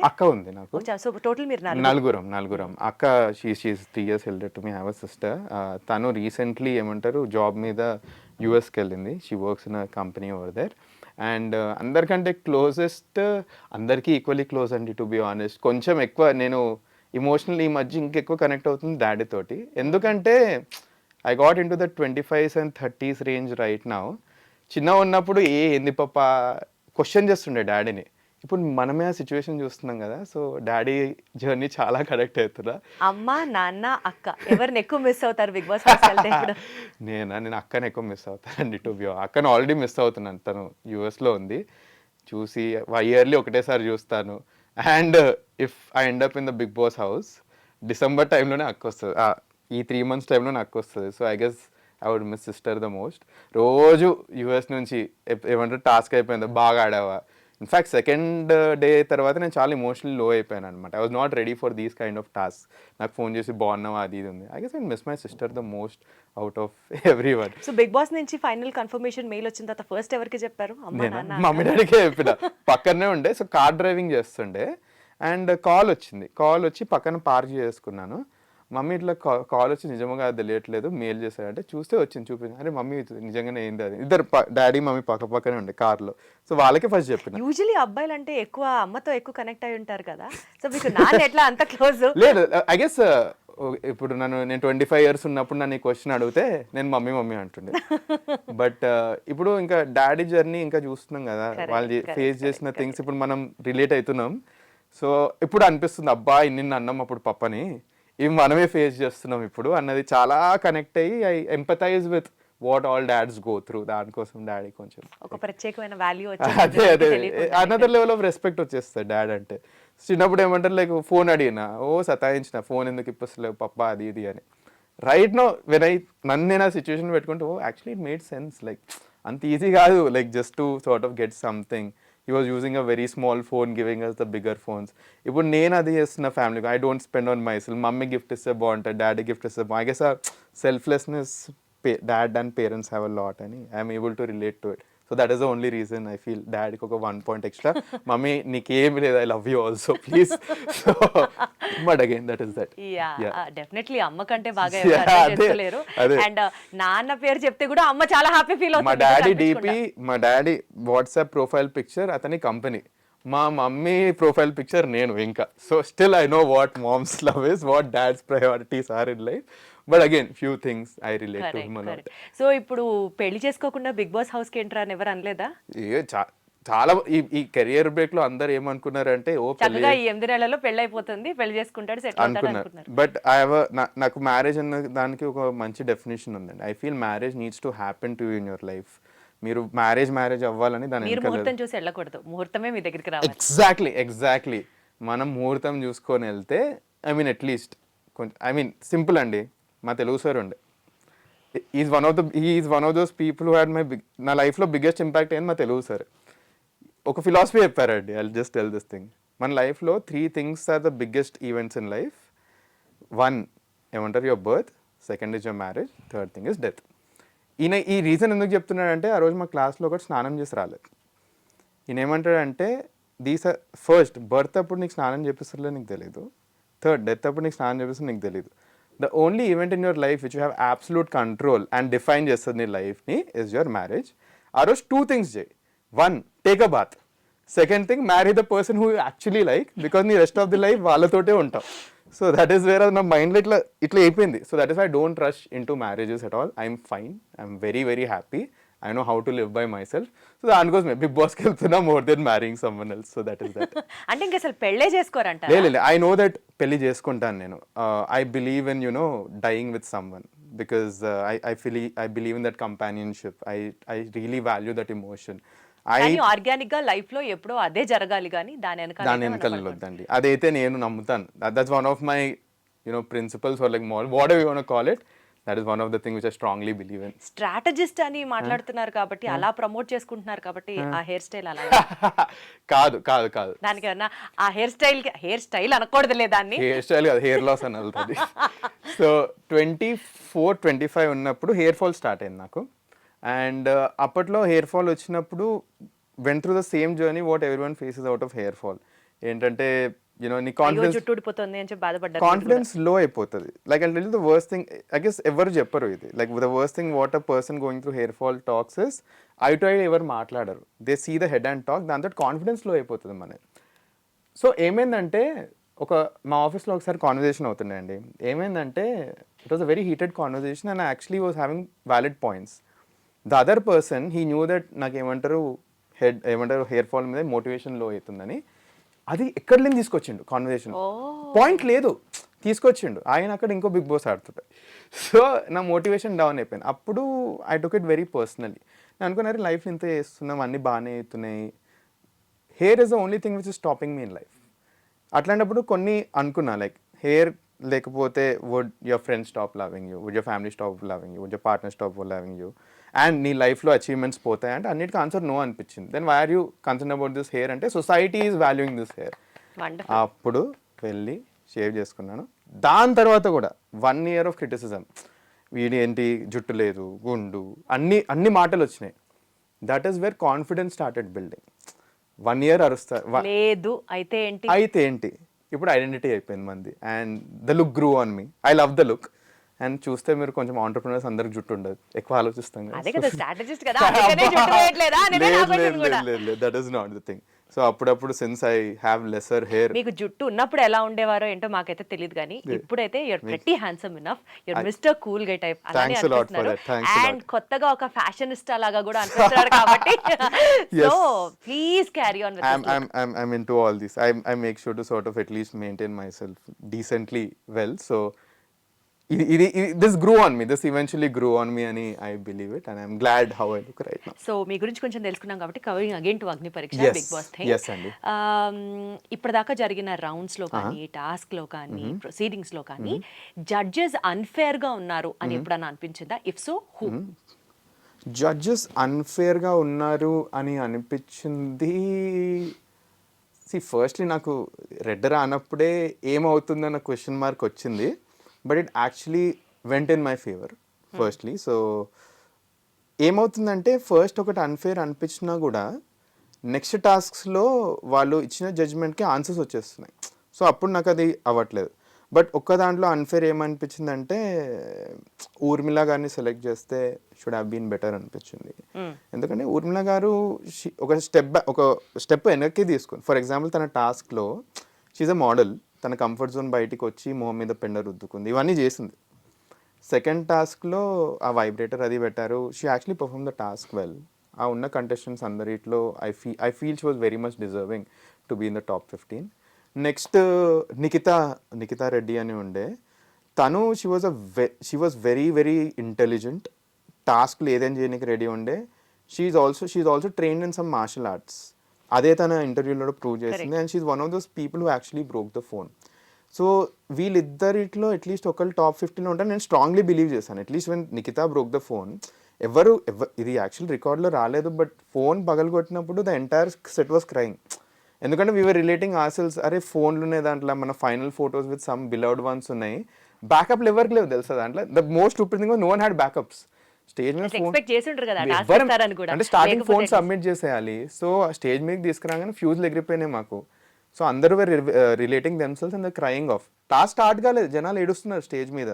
అక్క ఉంది నాకు. సో టోటల్ మీరు నలుగురం. అక్క she is 3 years elder to me. I have a sister. తను రీసెంట్లీ ఏమంటారు జాబ్ మీద యూఎస్కి వెళ్ళింది. She works in a company over there. And అందరికంటే క్లోజెస్ట్, అందరికీ ఈక్వల్లీ క్లోజ్ అండి టు బి ఆనెస్ట్. కొంచెం ఎక్కువ నేను ఇమోషనల్ ఈ మధ్య ఇంకెక్కువ కనెక్ట్ అవుతుంది డాడీ తోటి. ఎందుకంటే I got into the 25s and 30s range right now. చిన్న ఉన్నప్పుడు ఏంది పాప క్వశ్చన్ చేస్తుండే డాడీని. ఇప్పుడు మనమే ఆ సిచ్యువేషన్ చూస్తున్నాం కదా. సో డాడీ జర్నీ చాలా కరెక్ట్ అవుతుందా. అమ్మ నాన్న అక్క ఎవరిని ఎక్కువ మిస్ అవుతారు బిగ్ బాస్? నేను అక్కని ఎక్కువ మిస్ అవుతానండి టు బి. అక్కను ఆల్రెడీ మిస్ అవుతున్నాను, తను యూఎస్లో ఉంది. చూసి ఇయర్లీ ఒకటేసారి చూస్తాను. And if I end up in the Bigg Boss house December టైంలోనే అక్క వస్తుంది. ఈ 3 months టైంలో నాకు వస్తుంది. So I guess I would miss sister the most. రోజు యూఎస్ నుంచి ఏమంటారు టాస్క్ అయిపోయింది, బాగా ఆడావా. ఇన్ఫ్యాక్ట్ సెకండ్ డే తర్వాత నేను చాలా ఇమోషనల్ లో అయిపోయాను అనమాట. I was not ready for these kind of task. నాకు ఫోన్ చేసి బాగున్నావా అది ఇది ఉంది. I guess I miss my sister the most out of everyone. So Bigg Boss నుంచి ఫైనల్ కన్ఫర్మేషన్ మెయిల్ వచ్చిన తర్వాత ఫస్ట్ ఎవరికి చెప్పారు? మమ్మీ డాడీకే చెప్పిన. పక్కనే ఉండే, సో కార్ డ్రైవింగ్ చేస్తుండే. అండ్ కాల్ వచ్చి పక్కన పార్క్ చేసుకున్నాను. మమ్మీ ఇట్లా కాల్ వచ్చి నిజంగా అది తెలియట్లేదు, మెయిల్ చేశారంటే చూస్తే వచ్చింది చూపింది. అరే మమ్మీ నిజంగానే ఏంది అది. ఇద్దరు డాడీ మమ్మీ పక్కనే ఉండే కార్లో. సో వాళ్ళకే ఫస్ట్ చెప్పిన. యూజువల్లీ అబ్బాయిలు అంటే ఎక్కువ అమ్మతో ఎక్కువ కనెక్ట్ అయి ఉంటారు కదా. సో మీకు నాన్న ఎట్లా అంత క్లోజ్? లేదు, ఐ గెస్ ఇప్పుడు నేను 25 years ఉన్నప్పుడు నన్ను ఈ క్వశ్చన్ అడిగితే నేను మమ్మీ అంటుండే. బట్ ఇప్పుడు ఇంకా డాడీ జర్నీ ఇంకా చూస్తున్నాం కదా, వాళ్ళు ఫేస్ చేసిన థింగ్స్ ఇప్పుడు మనం రిలేట్ అవుతున్నాం. సో ఇప్పుడు అనిపిస్తుంది అబ్బా ఇన్ని అన్నం అప్పుడు పప్పని, ఇవి మనమే ఫేస్ చేస్తున్నాం ఇప్పుడు అన్నది చాలా కనెక్ట్ అయ్యి I empathise with what all dads go through, దానికోసం డాడీ కొంచెం ఒక ప్రత్యేకమైన వాల్యూ అదే అదే అనదర్ లెవెల్ ఆఫ్ రెస్పెక్ట్ వచ్చేస్తుంది డాడ్ అంటే. చిన్నప్పుడు ఏమంటారు లైక్ ఫోన్ అడిగినా ఓ సతాయించిన, ఫోన్ ఎందుకు ఇప్పలేవు పప్పా అది ఇది అని. రైట్ నో వెన్ నన్ను నేను ఆ సిచ్యువేషన్ పెట్టుకుంటే oh actually it made sense, like అంత ఈజీ కాదు like just to sort of get something. He was using a very small phone giving us the bigger phones. ఇప్పుడు నేను అది చేస్తున్న ఫ్యామిలీకి, I don't spend on myself. Mummy gift ఇస్తే బాగుంటుంది, డాడీ గిఫ్ట్ ఇస్తే బాగుంటుంది. ఐ గెస్ ఆ selflessness dad and parents have a lot అని I'm able to relate to it. So that is the only reason I feel డాడీకి ఒక 1 point ఎక్స్ట్రా. మమ్మీ నీకేమి లేదు, I love you also please. So but again that is that. Definitely అమ్మ కంటే బాగా Yeah, ఎవరు అర్థం అదే, చేసుకోలేరు. అదే. అండ్ నాన్న పేరు చెప్తే కూడా అమ్మ చాలా హ్యాపీ ఫీల్ మా అవుతుంది. డాడీ నిజంగా డిపి, మా డాడీ వాట్సాప్ ప్రొఫైల్ పిక్చర్ అతని కంపెనీ, మా మమ్మీ ప్రొఫైల్ పిక్చర్ నేను ఇంకా. So still I know what moms love is, what dads priorities are in life. But again few things I relate to him a lot. సో ఇప్పుడు పెళ్లి చేసుకోకుండా బిగ్ బాస్ హౌస్ కి ఎంటర్ అని ఎవరు అనలేదా? చాలా ఈ కెరియర్ బ్రేక్ లో అందరు ఏమనుకున్నారంటే ఓ చక్కగా ఈ 8 నెలల్లో పెళ్లి అయిపోతుంది, పెళ్లి చేసుకుంటాడు, సెటిల్ అవుతాడు అనుకున్నారు. బట్ నాకు మ్యారేజ్ అన్న దానికి ఒక మంచి డెఫినేషన్ ఉందండి. I feel marriage needs to happen to in your life. మీరు మ్యారేజ్ అవ్వాలని దాని మీరు ముహూర్తం చూసి వెళ్ళకూడదు, ముహూర్తమే మీ దగ్గరికి రావాలి. ఎగ్జాక్ట్లీ మనం ముహూర్తం చూసుకొని వెళ్తే ఐ మీన్ అట్లీస్ట్ కొంచెం ఐ మీన్ సింపుల్ అండి. మా తెలుగు సార్ ఉండే, is one of those people who had నా లైఫ్లో బిగ్గెస్ట్ ఇంపాక్ట్ అయింది మా తెలుగు సార్. ఒక ఫిలాసఫీ చెప్పారండి, I just tell this thing. మన లైఫ్లో 3 things are the biggest events in life. 1 ఏమంటారు your birth, 2nd is your marriage, 3rd thing is death. ఈయన ఈ రీజన్ ఎందుకు చెప్తున్నాడంటే ఆ రోజు మా క్లాస్లో ఒకటి స్నానం చేసి రాలేదు. ఈయన ఏమంటాడంటే ఫస్ట్ బర్త్ అప్పుడు నీకు స్నానం చేపిస్తలే నీకు తెలియదు, 3rd డెత్ అప్పుడు నీకు స్నానం చేపిస్తుంది నీకు తెలియదు. The only event in your life which you have absolute control and define చేస్తుంది నీ లైఫ్ని ఇస్ యువర్ మ్యారేజ్. ఆ రోజు 2 things చేయి. 1 take a bath, 2nd thing marry the person who actually like, because నీ రెస్ట్ ఆఫ్ ది లైఫ్ వాళ్ళతోటే ఉంటావు. సో దట్ ఈస్ వేర్ నా మైండ్లో ఇట్లా అయిపోయింది. So that is I don't rush in to marriages at all. I'm fine, I'm very very happy, I know how to live by my self. So దానికోసమే బిగ్ బాస్కి వెళ్తున్నా more than మ్యారింగ్ someone else. So that is that. అంటే ఇంకా అసలు పెళ్ళే చేసుకోరంట? లేదు, ఐ నో దట్ పెళ్లి చేసుకుంటాను నేను. I believe in dying with someone because I believe in that companionship. I really value that emotion. Organic గా లైఫ్ లో ఎప్పుడో అదే జరగాలి కానీ దాని వెనకాల వద్దండి. అదైతే నేను నమ్ముతాను. That's one of my principles are like whatever you want to call it. That is one of the thing which I strongly believe in. Strategist అని మాట్లాడుతున్నారు కాబట్టి, అలా ప్రమోట్ చేసుకుంటున్నారు కాబట్టి ఆ హెయిర్ స్టైల్ అలా కాదు దానికి ఏమన్నా ఆ హెయిర్ స్టైల్ అనకూడదులే, దాన్ని హెయిర్ స్టైల్ కాదు, హెయిర్ లాస్ అని వెళ్తుంది. సో 24-25 ఉన్నప్పుడు హెయిర్ ఫాల్ స్టార్ట్ అయింది నాకు. అండ్ అప్పట్లో హెయిర్ ఫాల్ వచ్చినప్పుడు went through the same journey what everyone faces out of hair fall. ఏంటంటే నీ కాన్ఫిడెన్స్ లో అయిపోతుంది. Like I tell you the worst thing, I guess ఎవరు చెప్పరు ఇది, like the worst thing what a person going through hair fall talks is I to I ఎవరు మాట్లాడరు, they see the head and talk, దాంతో కాన్ఫిడెన్స్ లో అయిపోతుంది మనది. సో ఏమైందంటే మా ఆఫీస్లో ఒకసారి కాన్వర్జేషన్ అవుతుండే అండి. ఏమైందంటే it was a very heated conversation and actually was having valid points. The other person he knew that నాకు ఏమంటారు హెయిర్ ఫాల్ మీద మోటివేషన్ లో అవుతుందని, అది ఎక్కడి నుంచి తీసుకొచ్చిండు కాన్వర్జేషన్. పాయింట్ లేదు, తీసుకొచ్చిండు ఆయన. అక్కడ ఇంకో బిగ్ బాస్ ఆడుతుంటాడు. సో నా మోటివేషన్ డౌన్ అయిపోయింది. అప్పుడు I took it very personally. నేను అనుకున్నారు లైఫ్ ఇంత చేస్తున్నాం, అన్నీ బాగానే అవుతున్నాయి, hair is the only thing which is stopping me in life. అట్లాంటప్పుడు కొన్ని అనుకున్నా, లైక్ హెయిర్ లేకపోతే would your friends stop loving you, would your family stop loving you, would your partner stop loving you, and నీ లైఫ్లో అచీవ్మెంట్స్ పోతాయి అంటే అన్నిటికీ ఆన్సర్ నో అనిపించింది. Then why are you concern about this hair అంటే society is valuing this hair. అప్పుడు వెళ్ళి షేవ్ చేసుకున్నాను. దాని తర్వాత కూడా 1 year ఆఫ్ క్రిటిసిజం, వీడి ఏంటి జుట్టు లేదు, గుండు, అన్ని మాటలు వచ్చినాయి. That is wear confidence started building. 1 year అరుస్తారు, లేదు అయితే ఏంటి, ఇప్పుడు ఐడెంటిటీ అయిపోయింది మంది. And the look గ్రూ on me, I love the look. And చూస్తే మీరు కొంచెం ఆంటర్ప్రినర్స్ అందరికి జుట్టు ఉండదు, ఎక్కువ ఆలోచిస్తాం కదా. That is not the thing. So అప్పుడప్పుడు since I have lesser hair. మీకు జుట్టు ఉన్నప్పుడు ఎలా ఉండేవారో ఏంటో మాకైతే తెలియదు, కానీ ఇప్పుడైతే you're pretty handsome enough, you're mister cool gay type అలానే అనిపిస్తున్నారు. అండ్ కొత్తగా ఒక ఫ్యాషనిస్టా లాగా కూడా అనిపిస్తున్నారు కాబట్టి so please carry on with. I'm into all this. I make sure to sort of at least maintain myself decently well. So ఇది this grew on me, this eventually grew on me అని I believe it and I'm glad how I look right now. So మీ గురించి కొంచెం తెలుసుకున్నాం కాబట్టి covering again to Agnipariksha Yes. Bigg Boss Yes అండి. ఇప్పటిదాకా జరిగిన రౌండ్స్ లో కానీ టాస్క్ లో కానీ ప్రొసీడింగ్స్ లో కానీ జడ్జెస్ అన్ఫేర్ గా ఉన్నారు అని ఎప్పుడన్నా అనిపించిందా? If so who? జడ్జెస్ అన్ఫేర్గా ఉన్నారు అని అనిపించింది. ఫస్ట్లీ నాకు రెడ్ రానప్పుడే ఏమవుతుందన్న క్వశ్చన్ మార్క్ వచ్చింది, but it actually went in my favour firstly. So ఏమవుతుందంటే ఫస్ట్ ఒకటి అన్ఫేర్ అనిపించినా కూడా నెక్స్ట్ టాస్క్స్లో వాళ్ళు ఇచ్చిన జడ్జ్మెంట్కి ఆన్సర్స్ వచ్చేస్తున్నాయి. సో అప్పుడు నాకు అది అవ్వట్లేదు. బట్ ఒక్క దాంట్లో అన్ఫేర్ ఏమనిపించిందంటే ఊర్మిళ గారిని సెలెక్ట్ చేస్తే షుడ్ హ్యావ్ బీన్ బెటర్ అనిపించింది. ఎందుకంటే ఊర్మిళ గారు ఒక స్టెప్ వెనక్కి తీసుకుని, ఫర్ ఎగ్జాంపుల్ తన టాస్క్లో షీఈ్ అ మోడల్, తన కంఫర్ట్ జోన్ బయటికి వచ్చి మొహం మీద పెండ రుద్దుకుంది, ఇవన్నీ చేసింది. సెకండ్ టాస్క్లో ఆ వైబ్రేటర్ అది పెట్టారు, she actually perform the task well. ఆ ఉన్న కంటెస్టెంట్స్ అందరిట్లో I feel she was very much deserving to be in the top 15. Next Nikhita Reddy అని ఉండే, తను she was very very intelligent, టాస్క్లు ఏదైనా చేయడానికి రెడీ ఉండే. She's also trained in some martial arts, అదే తన ఇంటర్వ్యూలో ప్రూవ్ చేసింది. And she's one of those people who actually broke the phone. So వీళ్ళిద్దరిట్లో అట్లీస్ట్ ఒకళ్ళు టాప్ 15లో ఉంటారు నేను స్ట్రాంగ్లీ బిలీవ్ చేశాను. At least when Nikhita broke the phone, ఇది యాక్చువల్ రికార్డ్లో రాలేదు, బట్ ఫోన్ పగలగొట్టినప్పుడు the entire set was crying. ఎందుకంటే వీఆర్ రిలేటింగ్ ఆర్సెల్స్, అరే ఫోన్లు ఉన్నాయి దాంట్లో, మన final photos with some beloved ones ఉన్నాయి, బ్యాకప్లు ఎవరికి లేవు తెలుసా దాంట్లో. The most stupid thing no one had backups. Stage మీద ఫోన్ అంటే స్టార్టింగ్ ఫోన్ సబ్మిట్ చేసేయాలి. సో స్టేజ్ మీద తీసుకురాగానే ఫ్యూజ్లు ఎగిరిపోయినాయి మాకు. సో అందరూ relating themselves and the crying of. Task start కాలేదు, జనాలు ఏడుస్తున్నారు స్టేజ్ మీద.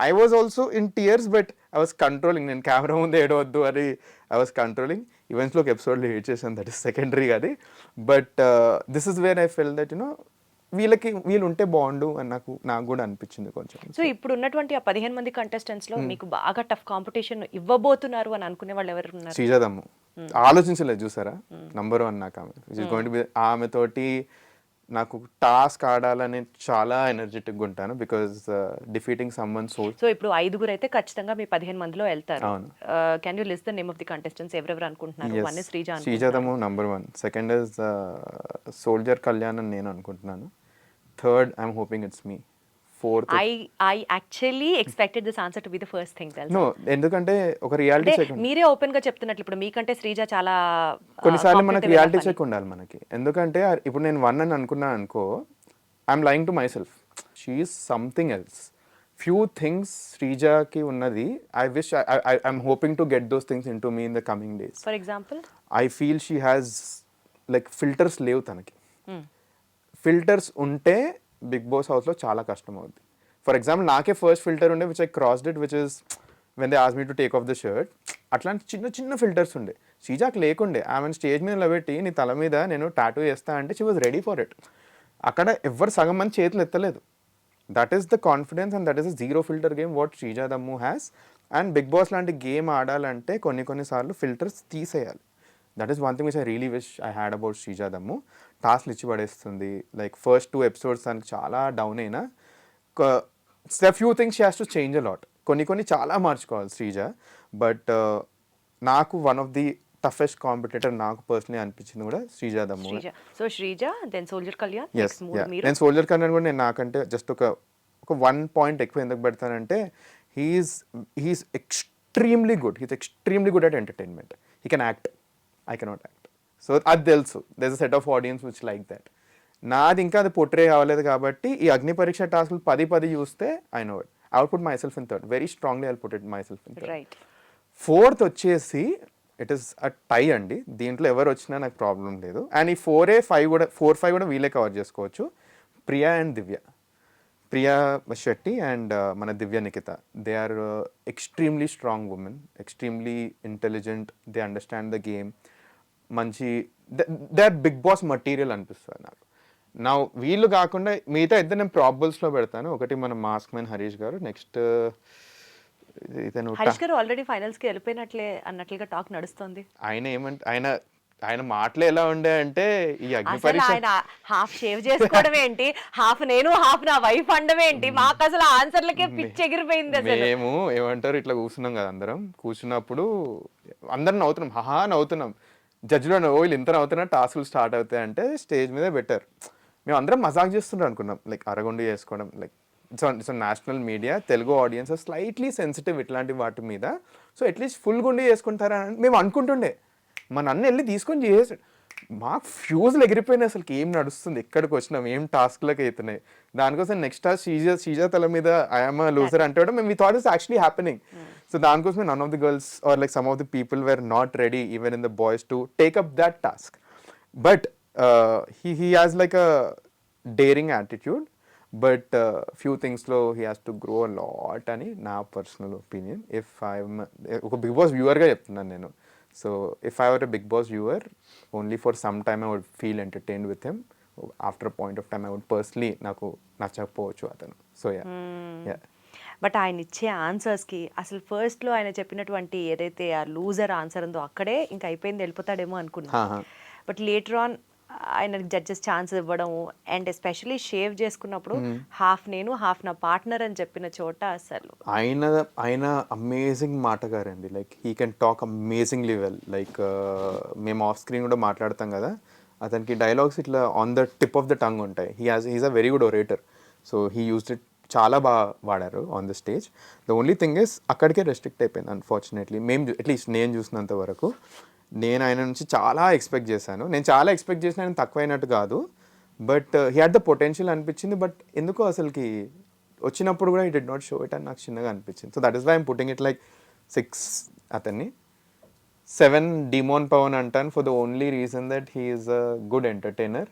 I was also in tears, but I was controlling. నేను కెమెరా ముందు ఏడవద్దు అని ఐ వాజ్ కంట్రోలింగ్. ఈవెంట్స్లో ఒక ఎపిసోడ్లో ఏడ్ చేశాను, దట్ ఈస్ సెకండరీ అది. But this is where I fell that you know వీళ్ళు ఉంటే బాగుండు అని నాకు కూడా అనిపించింది కొంచెం. సో ఇప్పుడు ఉన్నటువంటి ఆ 15 మంది కంటెస్టెంట్స్ లో మీకు బాగా టఫ్ కాంపిటీషన్ ఇవ్వబోతున్నారు అని అనుకునే వాళ్ళు ఎవరు ఉన్నారు? శ్రీజాదమ్ము ఆలోచించలేదు చూసారా, నంబర్ 1 నాకు ఆమె. Which is going to be, ఆమెతోటి నాకు టాస్క్ ఆడాలని చాలా ఎనర్జెటిక్గా ఉంటాను, because defeating someone soul. So ఇప్పుడు 5 అయితే ఖచ్చితంగా మీ 15 మందిలో వెళ్తారు. Can you list the name of the contestants ఎవరెవరు అనుకుంటున్నారు? One is Sreeja Dammu number 1, second is soldier Kalyan అని నేను అనుకుంటున్నాను, third I'm hoping it's me, fourth I actually expected this answer to be the first thing. No, ఎందుకంటే ఒక రియాలిటీ చెక్, మీరే ఓపెన్ గా చెప్తున్నట్లు ఇప్పుడు మీకంటే శ్రీజ చాలా కొన్నిసార్లు మనకి రియాలిటీ చెక్ ఉండాలి మనకి. ఎందుకంటే ఇప్పుడు నేను 1 అని అనుకున్నాను అనుకో, I'm lying to myself. She is something else. Few things శ్రీజాకి ఉన్నది, I wish I'm hoping to get those things into me in the coming days. For example I feel she has like filters లేవు తనకి. ఫిల్టర్స్ ఉంటే బిగ్ బాస్ హౌస్లో చాలా కష్టం అవుద్ది. ఫర్ ఎగ్జాంపుల్ నాకే ఫస్ట్ ఫిల్టర్ ఉండే which I crossed it, which is when they ask me to take of the shirt. అట్లాంటి చిన్న చిన్న ఫిల్టర్స్ ఉండే. శ్రీజాకి లేకుండే. ఆమెను స్టేజ్ మీద నిలబెట్టి నీ తల మీద నేను టాటూ వేస్తా అంటే she was ready for it. అక్కడ ఎవ్వరు సగం మంది చేతులు ఎత్తలేదు. That is the confidence and that is the zero filter game what Sreeja Dammu has. And Bigg Boss లాంటి గేమ్ ఆడాలంటే కొన్నిసార్లు ఫిల్టర్స్ తీసేయాలి. That is one thing which I really wish I had about Sreeja Dammu. టాస్క్లు ఇచ్చి పడేస్తుంది. లైక్ ఫస్ట్ 2 ఎపిసోడ్స్ దానికి చాలా డౌన్ అయినా, few things she has to change a lot. కొన్ని చాలా మార్చుకోవాలి శ్రీజ. బట్ నాకు one of the toughest competitor నాకు పర్సనలీ అనిపించింది కూడా Sreeja Dammu. So Sreeja, then soldier Kalyan. Yes, నేను సోల్జర్ కళ్యాణ్ కూడా నేను నాకంటే జస్ట్ ఒక 1 పాయింట్ ఎక్కువ ఎందుకు పెడతానంటే, he's extremely good. He's extremely good at entertainment. He can act, I cannot act. So అది తెలుసు, there is a set of audience which like that. నాది ఇంకా అది పోర్ట్రే అవ్వలేదు కాబట్టి ఈ అగ్ని పరీక్ష టాస్క్లు 10 చూస్తే I know it. I would put my self in third. Very strongly I put it my self in third. Fourth వచ్చేసి ఇట్ ఈస్ అ టై అండి. దీంట్లో ఎవరు వచ్చినా నాకు ప్రాబ్లం లేదు. అండ్ ఈ 4-5 కూడా వీళ్ళే కవర్ చేసుకోవచ్చు. ప్రియా అండ్ దివ్య, ప్రియా శెట్టి అండ్ మన Divya Nikhita, they are extremely strong women, extremely intelligent, they understand the game. మంచి they are Bigg Boss material అనిపిస్తుంది నాకు. నా వీళ్ళు కాకుండా మిగతా ఇద్దరు నేను ప్రాబబుల్స్లో పెడతాను. ఒకటి మన మాస్క్ మ్యాన్ హరీష్ గారు, నెక్స్ట్ హరీష్ గారు ఆల్రెడీ ఫైనల్స్ కి వెళ్ళిపోయినట్లే అన్నట్లుగా టాక్ నడుస్తుంది. ఆయన ఆయన మాటలు ఎలా ఉండే అంటే ఈ అసలు అగ్నిపరీక్ష ఆయన హాఫ్ షేవ్ చేసుకోవడం ఏంటి, హాఫ్ నేను హాఫ్ నా వైఫ్ అండం ఏంటి, మాకు అసలు ఆన్సర్లకే పిచ్చి ఎగిరిపోయింది అసలు. మేము ఏమంటారు ఇట్లా కూర్చున్నాం కదా అందరం, కూర్చున్నప్పుడు అందరం నవ్వుతున్నాం, హహా నవ్వుతున్నాం. జడ్జిలో వీళ్ళు ఇంత నవ్వుతున్నా టాస్క్లు స్టార్ట్ అవుతాయి అంటే స్టేజ్ మీదే బెటర్. మేము అందరం మజాక్ చేస్తుంటాం అనుకున్నాం, లైక్ అరగొండి చేసుకోవడం, like it's national media, Telugu audience slightly sensitive ఇట్లాంటి వాటి మీద, సో అట్లీస్ట్ ఫుల్ గుండి చేసుకుంటారా అని మేము అనుకుంటుండే. మన అన్న వెళ్ళి తీసుకొని చేసాడు, మాకు ఫ్యూజ్లు ఎగిరిపోయినాయి, అసలు ఏం నడుస్తుంది, ఎక్కడికి వచ్చినాం, ఏం టాస్క్లకు అవుతున్నాయి. దానికోసం నెక్స్ట్ టాస్క్ శ్రీజ తల మీద ఐఎమ్ లూజర్ అంటే మేము we thought is actually happening. So దానికోసమే none of the girls are like some of the people were not ready even in the boys to take up that task. But he has like a daring attitude, but few things లో he has to grow a lot అని నా పర్సనల్ ఒపీనియన్. ఇఫ్ ఐఎమ్ ఒక బిగ్ బాస్ వ్యూవర్గా చెప్తున్నాను నేను. So if I were a Bigg Boss viewer, only for some time I would feel entertained with him. After point of time I would personally నాకు నచ్చకపోవచ్చు అతను. So yeah. బట్ ఆయన ఇచ్చే ఆన్సర్స్కి అసలు ఫస్ట్లో ఆయన చెప్పినటువంటి ఏదైతే ఆ లూజర్ ఆన్సర్ ఉందో అక్కడే ఇంకా అయిపోయింది, వెళ్ళిపోతాడేమో అనుకున్నా. బట్ లేటర్ ఆన్ ఆయన జడ్జెస్ ఛాన్స్ ఇవ్వడము, అండ్ ఎస్పెషలీ షేవ్ చేసుకున్నప్పుడు హాఫ్ నేను హాఫ్ నా పార్ట్నర్ అని చెప్పిన చోట అసలు ఆయన అమేజింగ్ మాటగారండి. Like he can talk amazingly well. Like మేము ఆఫ్ స్క్రీన్ కూడా మాట్లాడతాం కదా, అతనికి డైలాగ్స్ ఇట్లా on the tip of the tongue ఉంటాయి. He's a very good orator. So he used it చాలా బాగా వాడారు on the stage. The only thing is అక్కడికే రెస్ట్రిక్ట్ అయిపోయింది అన్ఫార్చునేట్లీ. మేము అట్లీస్ట్ నేను చూసినంత వరకు. నేను ఆయన నుంచి చాలా ఎక్స్పెక్ట్ చేశాను. నేను చాలా ఎక్స్పెక్ట్ చేసిన, ఆయన తక్కువైనట్టు కాదు, but he had the potential అనిపించింది. బట్ ఎందుకో అసలుకి వచ్చినప్పుడు కూడా he did not show it అని నాకు చిన్నగా అనిపించింది. So that is why I'm putting it like 6 అతన్ని, 7 డిమోన్ పవన్ అంటాను, for the only reason that he is a good entertainer.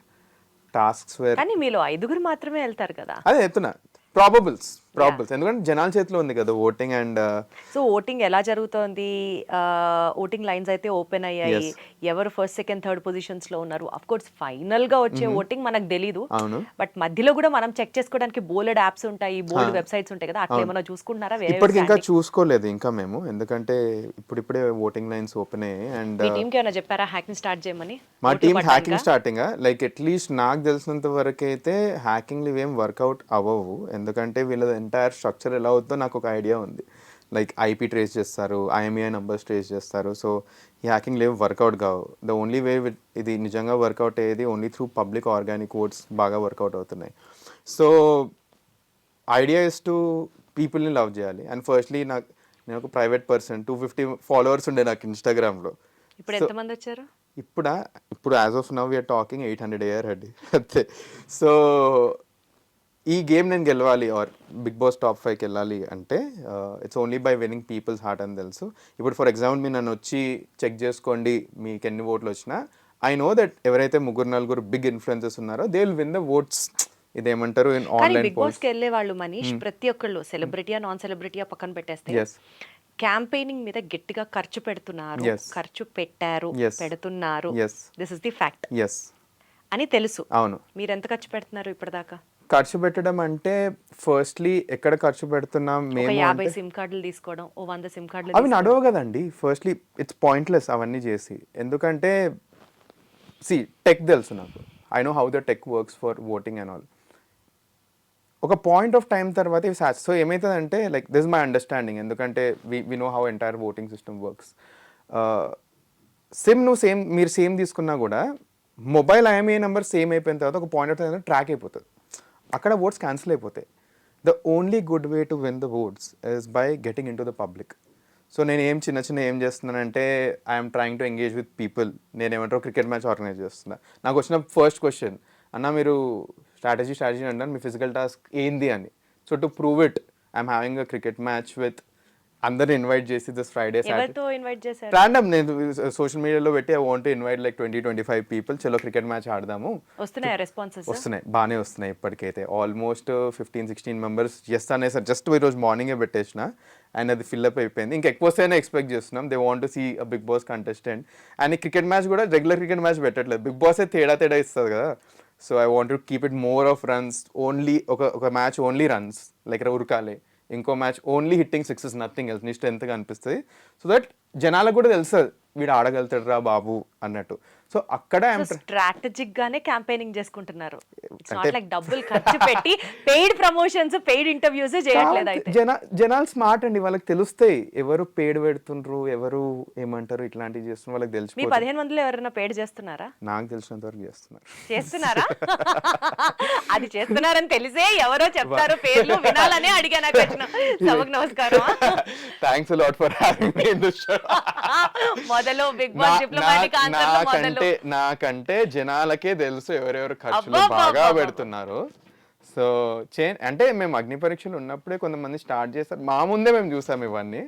Tasks where కానీ మీలో 5 మాత్రమే వెళ్తారు కదా. అదే చెప్తున్నా, ప్రాబబుల్స్ ఎందుకంటే జనాల చేతిలో ఉంది కదా ఓటింగ్. అండ్ సో ఓటింగ్ ఎలా జరుగుతోంది, ఓటింగ్ లైన్స్ అయితే ఓపెన్ అయ్యాయి, ఎవరు ఫస్ట్ సెకండ్ థర్డ్ పొజిషన్స్ లో ఉన్నారు. అఫ్ కోర్స్ ఫైనల్ గా వచ్చే ఓటింగ్ మనకు తెలీదు, బట్ మధ్యలో కూడా మనం చెక్ చేసుకోవడానికి బోల్డ్ యాప్స్ ఉంటాయి, బోల్డ్ వెబ్సైట్స్ ఉంటాయి కదా, అట్లా ఏమైనా చూసుకుంటున్నారా? ఇప్పటికి ఇంకా చూసుకోలేదు ఇంకా మేము, ఎందుకంటే ఇప్పుడిప్పుడే ఓటింగ్ లైన్స్ ఓపెన్ అయ్యాయి. అండ్ మీ టీంకి ఏమైనా చెప్పారా హ్యాకింగ్ స్టార్ట్ చేయమని? మా team hacking starting like at least నాకు తెలిసినంత వరకు అయితే హ్యాకింగ్లు ఇవేం వర్కౌట్ అవ్వవు, ఎందుకంటే వీళ్ళ ఎంటైర్ స్ట్రక్చర్ ఎలా అవుతుందో నాకు ఒక ఐడియా ఉంది. లైక్ ఐపీ ట్రేస్ చేస్తారు, ఐఎంఈఐ నంబర్స్ ట్రేస్ చేస్తారు. సో ఈ హ్యాకింగ్లు ఏవి వర్కౌట్ కావు. ద ఓన్లీ వే ఇది నిజంగా వర్కౌట్ అయ్యేది only through public organic votes బాగా వర్కౌట్ అవుతున్నాయి. సో ఐడియా ఇస్ టు పీపుల్ని లవ్ చేయాలి. అండ్ ఫస్ట్లీ నేను ఒక ప్రైవేట్ పర్సన్, 250 ఫాలోవర్స్ ఉండే నాకు ఇన్స్టాగ్రామ్లో. ఇప్పుడు ఎంతమంది వచ్చారు? ఇప్పుడు as of now we're talking 800 అయ్యారు అండి అంతే. సో ఈ గేమ్ నేను గెలవాలి ఆర్ బిగ్ బాస్ టాప్ 5కి వెళ్ళాలి అంటే it's only by winnowing peoples heart అని తెలుసు. ఇప్పుడు ఫర్ ఎగ్జాంపుల్ మీరు నన్ను వచ్చి చెక్ చేసుకోండి మీకు ఎన్ని ఓట్లు వచ్చినా, ఐ నో దట్ ఎవరైతే 3-4 బిగ్ ఇన్ఫ్లుయెన్సర్స్ ఉన్నారో they will win the votes. ఇదేమంటారు ఆన్లైన్ బిగ్ బాస్ కి వెళ్ళే వాళ్ళు మనీష్ ప్రతి ఒక్కళ్ళు సెలబ్రిటీయా నాన్ సెలబ్రిటీయా పక్కన పెట్టేస్తే క్యాంపెయినింగ్ మీద గట్టిగా ఖర్చు పెడుతున్నారు, ఖర్చు పెట్టారు, పెడుతున్నారు, దిస్ ఇస్ ది ఫ్యాక్ట్ అని తెలుసు. అవును. మీరు ఎంత ఖర్చు పెడుతున్నారు ఇప్పటిదాకా? ఖర్చు పెట్టడం అంటే ఫస్ట్లీ ఎక్కడ ఖర్చు పెడుతున్నాం మేము, 50 సిమ్ కార్డులు తీసుకోవడం, 100 సిమ్ కార్డులు అవి నడవు కదండి. ఫస్ట్లీ ఇట్స్ పాయింట్లెస్ అవన్నీ చేసి, ఎందుకంటే టెక్ తెలుసు నాకు, I know how the tech works for voting and all. ఒక పాయింట్ ఆఫ్ టైం తర్వాత ఇవి సో ఏమవుతుందంటే లైక్ దిస్ మై అండర్స్టాండింగ్, ఎందుకంటే we know how entire voting system works. Sim మీరు సేమ్ తీసుకున్నా కూడా మొబైల్ ఐఎంఈఐ నెంబర్ సేమ్ అయిపోయిన తర్వాత ఒక పాయింట్ ఆఫ్ టైం ట్రాక్ అయిపోతుంది, అక్కడ ఓట్స్ క్యాన్సిల్ అయిపోతాయి. The only good way to win the oats is by getting in to the public. So నేను ఏం చేస్తున్నానంటే I'm trying to engage with people. నేను ఏమంటారు క్రికెట్ మ్యాచ్ ఆర్గనైజ్ చేస్తున్నా. నాకు వచ్చిన ఫస్ట్ క్వశ్చన్, అన్న మీరు స్ట్రాటజీ అంటారు, మీ ఫిజికల్ టాస్క్ ఏంది అని. So to prove it I'm having a cricket match with అందరిని ఇన్వైట్ చేసి దిస్ ఫ్రైడే ర్యాండమ్ నేను సోషల్ మీడియాలో పెట్టి I want to invite like 20-25 people, చలో క్రికెట్ మ్యాచ్ ఆడదాము. వస్తున్నాయి, బాగానే వస్తున్నాయి ఇప్పటికైతే. ఆల్మోస్ట్ 15-16 మెంబర్స్ చేస్తానే సార్, జస్ట్ ఈరోజు మార్నింగే పెట్టేసిన అండ్ అది ఫిల్అప్ అయిపోయింది. ఇంకా ఎక్కువ వస్తేనే ఎక్స్పెక్ట్ చేస్తున్నాం. They want to see a Bigg Boss contestant. And ఈ క్రికెట్ మ్యాచ్ కూడా రెగ్యులర్ క్రికెట్ మ్యాచ్ పెట్టట్లేదు, బిగ్ బాసే తేడా ఇస్తుంది కదా. So I want to keep it more of runs only. ఒక మ్యాచ్ ఓన్లీ రన్స్ లైక్ ఉరకాలి, ఇంకో match only hitting sixes, nothing else. నీ స్ట్రెంత్గా అనిపిస్తుంది. సో దట్ జనాలకు కూడా తెలుస్తుంది వీడు ఆడగలుగుతాడు రా బాబు అన్నట్టు. సో అక్కడ స్ట్రాటజిక్ గానే క్యాంపెయినింగ్ చేసుకుంటున్నారు. ఇట్స్ నాట్ లైక్ డబ్బులు ఖర్చు పెట్టి పెయిడ్ ప్రమోషన్స్ పెయిడ్ ఇంటర్వ్యూస్ చేయట్లేదు. అయితే జనాలు స్మార్ట్ అండి, వాళ్ళకి తెలుస్తాయి ఎవరు పేడ్ పెడుతుండ్రు, ఎవరు ఏమంటారు ఇట్లాంటివి చేస్తున్నారు, వాళ్ళకి తెలుసు. మీ 15 మందిలో ఎవరైనా పేడ్ చేస్తున్నారా? నాకు తెలిసినంత వరకు చేస్తున్నారా? అది చేస్తున్నారని తెలిసే ఎవరో చెప్తారు పేర్లు వినాలనే అడిగా. నాకు వచ్చిన సభకు నమస్కారం. Thanks lot for having me in this show. మొదలు బిగ్ బాస్ డిప్లొమాటిక్ ఆన్సర్ లో మొదలు నాకంటే జనాలకే తెలుసు ఎవరెవరు ఖర్చులు బాగా పెడుతున్నారు. సో అంటే మేము అగ్ని పరీక్షలు ఉన్నప్పుడే కొంతమంది స్టార్ట్ చేస్తారు, మా ముందే మేము చూసాం ఇవన్నీ.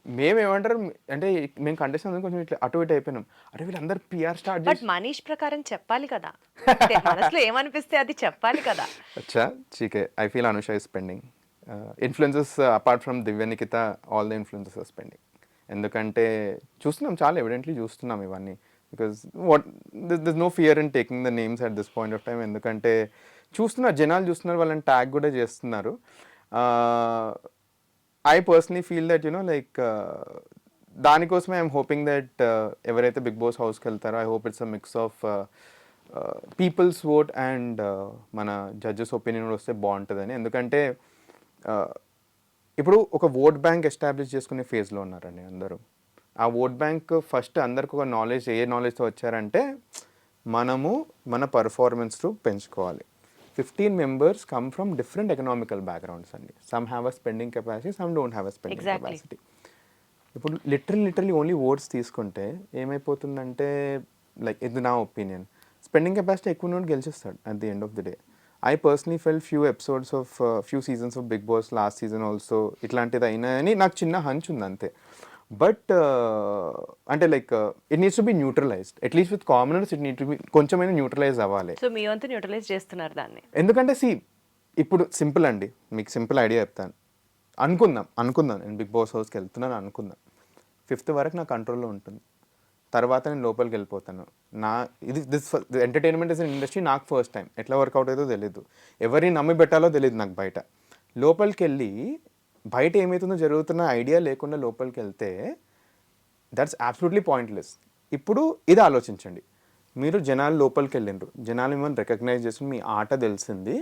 మేము ఏమంటారు అంటే మేము కంటెస్టెంట్స్ కొంచెం ఇట్లా అటు ఇటు అయిపోయినాం, అరే వీళ్ళందరూ పిఆర్ స్టార్ట్ చేసి మనీష్ ప్రకారం చెప్పాలి కదా, మనసులో ఏమనిపిస్తే అది చెప్పాలి కదా. అచ్చా చీకే, I feel Anusha is spending influences apart from Divya Nikhita, all the influences are spending. ఎందుకంటే చూస్తున్నాం, చాలా ఎవిడెంట్లీ చూస్తున్నాం ఇవన్నీ. Because this no fear in taking the names at this point of time. ఎందుకంటే చూస్తున్నారు, జనాలు చూస్తున్నారు, వాళ్ళని ట్యాగ్ కూడా చేస్తున్నారు. I personally feel that like దానికోసమే ఐఎమ్ హోపింగ్ దట్ ఎవరైతే బిగ్ బాస్ హౌస్కి వెళ్తారో I hope it's a mix of peoples vote and మన జడ్జెస్ ఒపీనియన్ వస్తే బాగుంటుందని. ఎందుకంటే ఇప్పుడు ఒక ఓట్ బ్యాంక్ ఎస్టాబ్లిష్ చేసుకునే ఫేజ్లో ఉన్నారండి అందరూ. ఆ ఓట్ బ్యాంక్ ఫస్ట్ అందరికి ఒక నాలెడ్జ్, ఏ నాలెడ్జ్తో వచ్చారంటే మనము మన పర్ఫార్మెన్స్ పెంచుకోవాలి. 15 members come from different economical backgrounds అండి. Some have a spending capacity, some don't have a spending capacity. ఇప్పుడు లిటరలీ ఓన్లీ ఓట్స్ తీసుకుంటే ఏమైపోతుందంటే, లైక్ ఇది నా ఒపీనియన్, స్పెండింగ్ కెపాసిటీ ఎక్కువ నుండి గెలిచేస్తాడు at the end of the day. I personally fell few episodes of few seasons of Bigg Boss, last season also ఇట్లాంటిది అయినా అని నాకు చిన్న హంచ్ ఉంది అంతే. బట్ అంటే like it needs to be neutralised, at least with commoners it need to be కొంచెమైనా న్యూట్రలైజ్ అవ్వాలి. సో మీ వంతు న్యూట్రలైజ్ చేస్తున్నారు దాన్ని. ఎందుకంటే ఇప్పుడు సింపుల్ అండి, మీకు సింపుల్ ఐడియా చెప్తాను. అనుకుందాం నేను బిగ్ బాస్ హౌస్కి వెళ్తున్నాను అనుకుందాం, 5th వరకు నా కంట్రోల్లో ఉంటుంది, తర్వాత నేను లోపలికి వెళ్ళిపోతాను. This entertainment is an industry, నాకు ఫస్ట్ టైం ఎట్లా వర్కౌట్ అవుతుందో తెలియదు, ఎవరిని నమ్మి పెట్టాలో తెలియదు నాకు. బయట లోపలికి వెళ్ళి బయట ఏమవుతుందో జరుగుతున్న ఐడియా లేకుండా లోపలికి వెళ్తే దట్స్ అబ్సల్యూట్లీ పాయింట్లెస్. ఇప్పుడు ఇది ఆలోచించండి, మీరు జనాలు లోపలికి వెళ్ళిండ్రు, జనాలు మిమ్మల్ని రికగ్నైజ్ చేసి మీ ఆట తెలిసింది,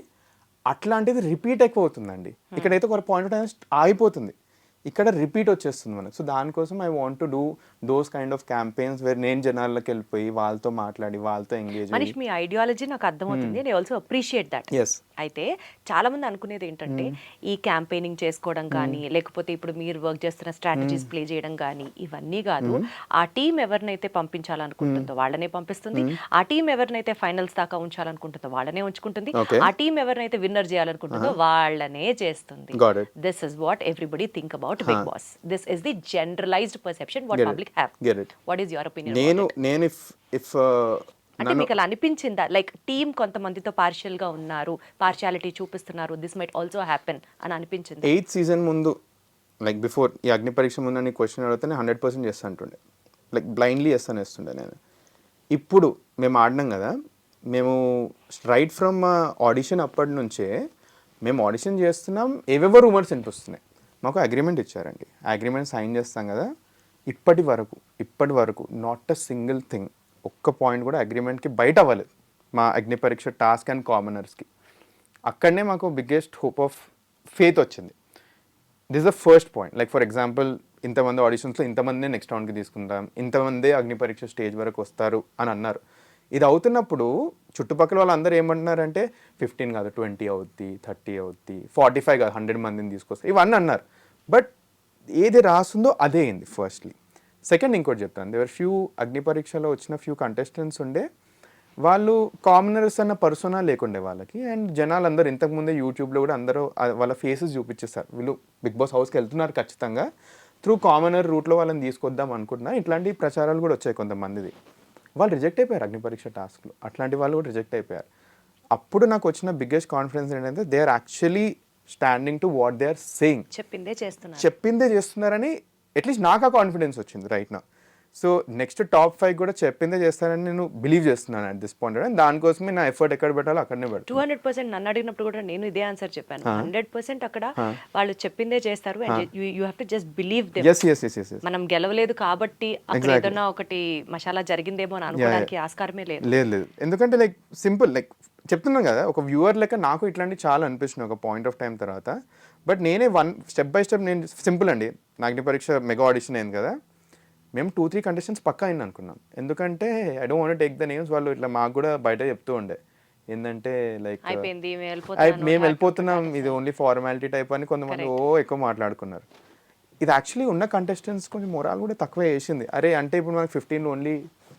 అట్లాంటిది రిపీట్ ఎక్కువ అవుతుందండి. ఇక్కడైతే ఒక పాయింట్ ఆఫ్ టైం ఆగిపోతుంది, ఇక్కడ రిపీట్ వచ్చేస్తుంది మనకు. సో దానికోసం I want to do those kind of campaigns where నేను జనాల్లోకి వెళ్ళిపోయి వాళ్ళతో మాట్లాడి వాళ్ళతో ఎంగేజ్. మనీష్, మీ ఐడియాలజీ నాకు అర్థమవుతుంది, నేను ఆల్సో అప్రిషియేట్ దట్. అయితే చాలా మంది అనుకునేది ఏంటంటే ఈ క్యాంపెయినింగ్ చేసుకోవడం కానీ, లేకపోతే ఇప్పుడు మీరు వర్క్ చేస్తున్న స్ట్రాటజీస్ ప్లే చేయడం కానీ ఇవన్నీ కాదు, ఆ టీం ఎవరినైతే పంపించాలనుకుంటుందో వాళ్ళనే పంపిస్తుంది, ఆ టీం ఎవరినైతే ఫైనల్స్ దాకా ఉంచాలనుకుంటుందో వాళ్ళనే ఉంచుకుంటుంది, ఆ టీం ఎవరినైతే విన్నర్ చేయాలనుకుంటుందో వాళ్ళనే చేస్తుంది. This is what everybody think about Bigg Boss. This is the generalized perception what public have. What is your opinion? నేను if అంటే మీకు అలా అనిపించిందా, లైక్ టీమ్ కొంతమందితో పార్షియల్ గా ఉన్నారు, పార్షియాలిటీ చూపిస్తున్నారు, దిస్ మైట్ ఆల్సో హ్యాపెన్ అని అనిపించింది? 8th సీజన్ ముందు, లైక్ బిఫోర్ ఈ అగ్ని పరీక్ష ముందు అని క్వశ్చన్ అడిగితే 100% చేస్తా అంటుండే, లైక్ బ్లైండ్లీ చేస్తుండే నేను. ఇప్పుడు మేము ఆడినాం కదా, మేము రైట్ ఫ్రమ్ ఆడిషన్ అప్పటి నుంచే మేము ఆడిషన్ చేస్తున్నాం, ఏవేవో రూమర్స్ వినిపిస్తున్నాయి. మాకు అగ్రిమెంట్ ఇచ్చారండి, అగ్రిమెంట్ సైన్ చేస్తాం కదా, ఇప్పటి వరకు నాట్ అ సింగిల్ థింగ్, ఒక్క పాయింట్ కూడా అగ్రిమెంట్కి బయట అవ్వలేదు మా అగ్ని పరీక్ష టాస్క్ అండ్ కామనర్స్కి. అక్కడనే మాకు బిగ్గెస్ట్ హోప్ ఆఫ్ ఫేత్ వచ్చింది. This the first point. Like for example, ఇంతమంది ఆడిషన్స్లో ఇంతమంది నెక్స్ట్ రౌండ్కి తీసుకుంటాం, ఇంతమంది అగ్ని పరీక్ష స్టేజ్ వరకు వస్తారు అని అన్నారు. ఇది అవుతున్నప్పుడు చుట్టుపక్కల వాళ్ళందరూ ఏమంటున్నారంటే 15 కాదు 20 అవుద్ది, 30 అవుద్ది, 45 కాదు 100 మందిని తీసుకొస్తారు, ఇవన్నీ అన్నారు. బట్ ఏది రాస్తుందో అదే అయింది ఫస్ట్లీ. సెకండ్ ఇంకోటి చెప్తాను, దేవర్ ఫ్యూ అగ్ని పరీక్షలో వచ్చిన ఫ్యూ కంటెస్టెంట్స్ ఉండే, వాళ్ళు కామనర్స్ అన్న పర్సోనా లేకుండే వాళ్ళకి. అండ్ జనాలు అందరూ ఇంతకుముందే యూట్యూబ్లో కూడా అందరూ వాళ్ళ ఫేసెస్ చూపించేస్తారు, వీళ్ళు బిగ్ బాస్ హౌస్కి వెళ్తున్నారు ఖచ్చితంగా, త్రూ కామనర్ రూట్లో వాళ్ళని తీసుకొద్దాం అనుకుంటున్నా. ఇట్లాంటి ప్రచారాలు కూడా వచ్చాయి కొంతమందిది. వాళ్ళు రిజెక్ట్ అయిపోయారు అగ్ని పరీక్ష టాస్క్లో, అట్లాంటి వాళ్ళు కూడా రిజెక్ట్ అయిపోయారు. అప్పుడు నాకు వచ్చిన బిగ్గెస్ట్ కాన్ఫిడెన్స్ ఏంటంటే they are actually standing to what they are saying, చెప్పిందే చేస్తున్నారని అట్లీస్ట్ నాకు ఆ కాన్ఫిడెన్స్ వచ్చింది రైట్ నా. సో నెక్స్ట్ టాప్ 5 కూడా చెప్పిందే చేస్తానని నేను బిలీవ్ చేస్తున్నాను అట్ దిస్ పాయింట్. అండ్ దానికోసమే నా ఎఫర్ట్ ఎక్కడ పెట్టాలో అక్కడనే పెడతాను. 200% నన్ను అడిగినప్పుడు కూడా నేను ఇదే ఆన్సర్ చెప్పాను. 100% అక్కడ వాళ్ళు చెప్పిందే చేస్తారు. And you have to just believe them. yes. మనం గెలవలేదు కాబట్టి అక్కడ ఏదైనా ఒకటి మసాలా జరిగిందేమో అని అనుకోవడానికి ఆస్కారమే లేదు. లేదు ఎందుకంటే లైక్ సింపుల్ లైక్ చెప్తున్నాను కదా, ఒక వ్యూవర్ లెక్క నాకు ఇట్లాంటి చాలా అనిపిస్తుంది ఒక పాయింట్ ఆఫ్ టైం తర్వాత. బట్ నేనే స్టెప్ బై స్టెప్ నేను సింపుల్ అండి, అగ్నిపరీక్ష మెగా ఆడిషన్ అయింది కదా, మేము 2-3 కంటెస్టెంట్స్ పక్కా అయింది అనుకున్నాం. ఎందుకంటే I don't want take the names. వాళ్ళు ఇట్లా మాకు కూడా బయట చెప్తూ ఉండే ఏంటంటే లైక్ మేము వెళ్ళిపోతున్నాం, ఇది ఓన్లీ ఫార్మాలిటీ టైప్ అని కొంతమంది ఎక్కువ మాట్లాడుకున్నారు. ఇది యాక్చువల్లీ ఉన్న కంటెస్టెంట్స్ కొంచెం మొరాల్ కూడా తక్కువ వేసింది. అరే అంటే ఇప్పుడు మనకి 15 ఓన్లీ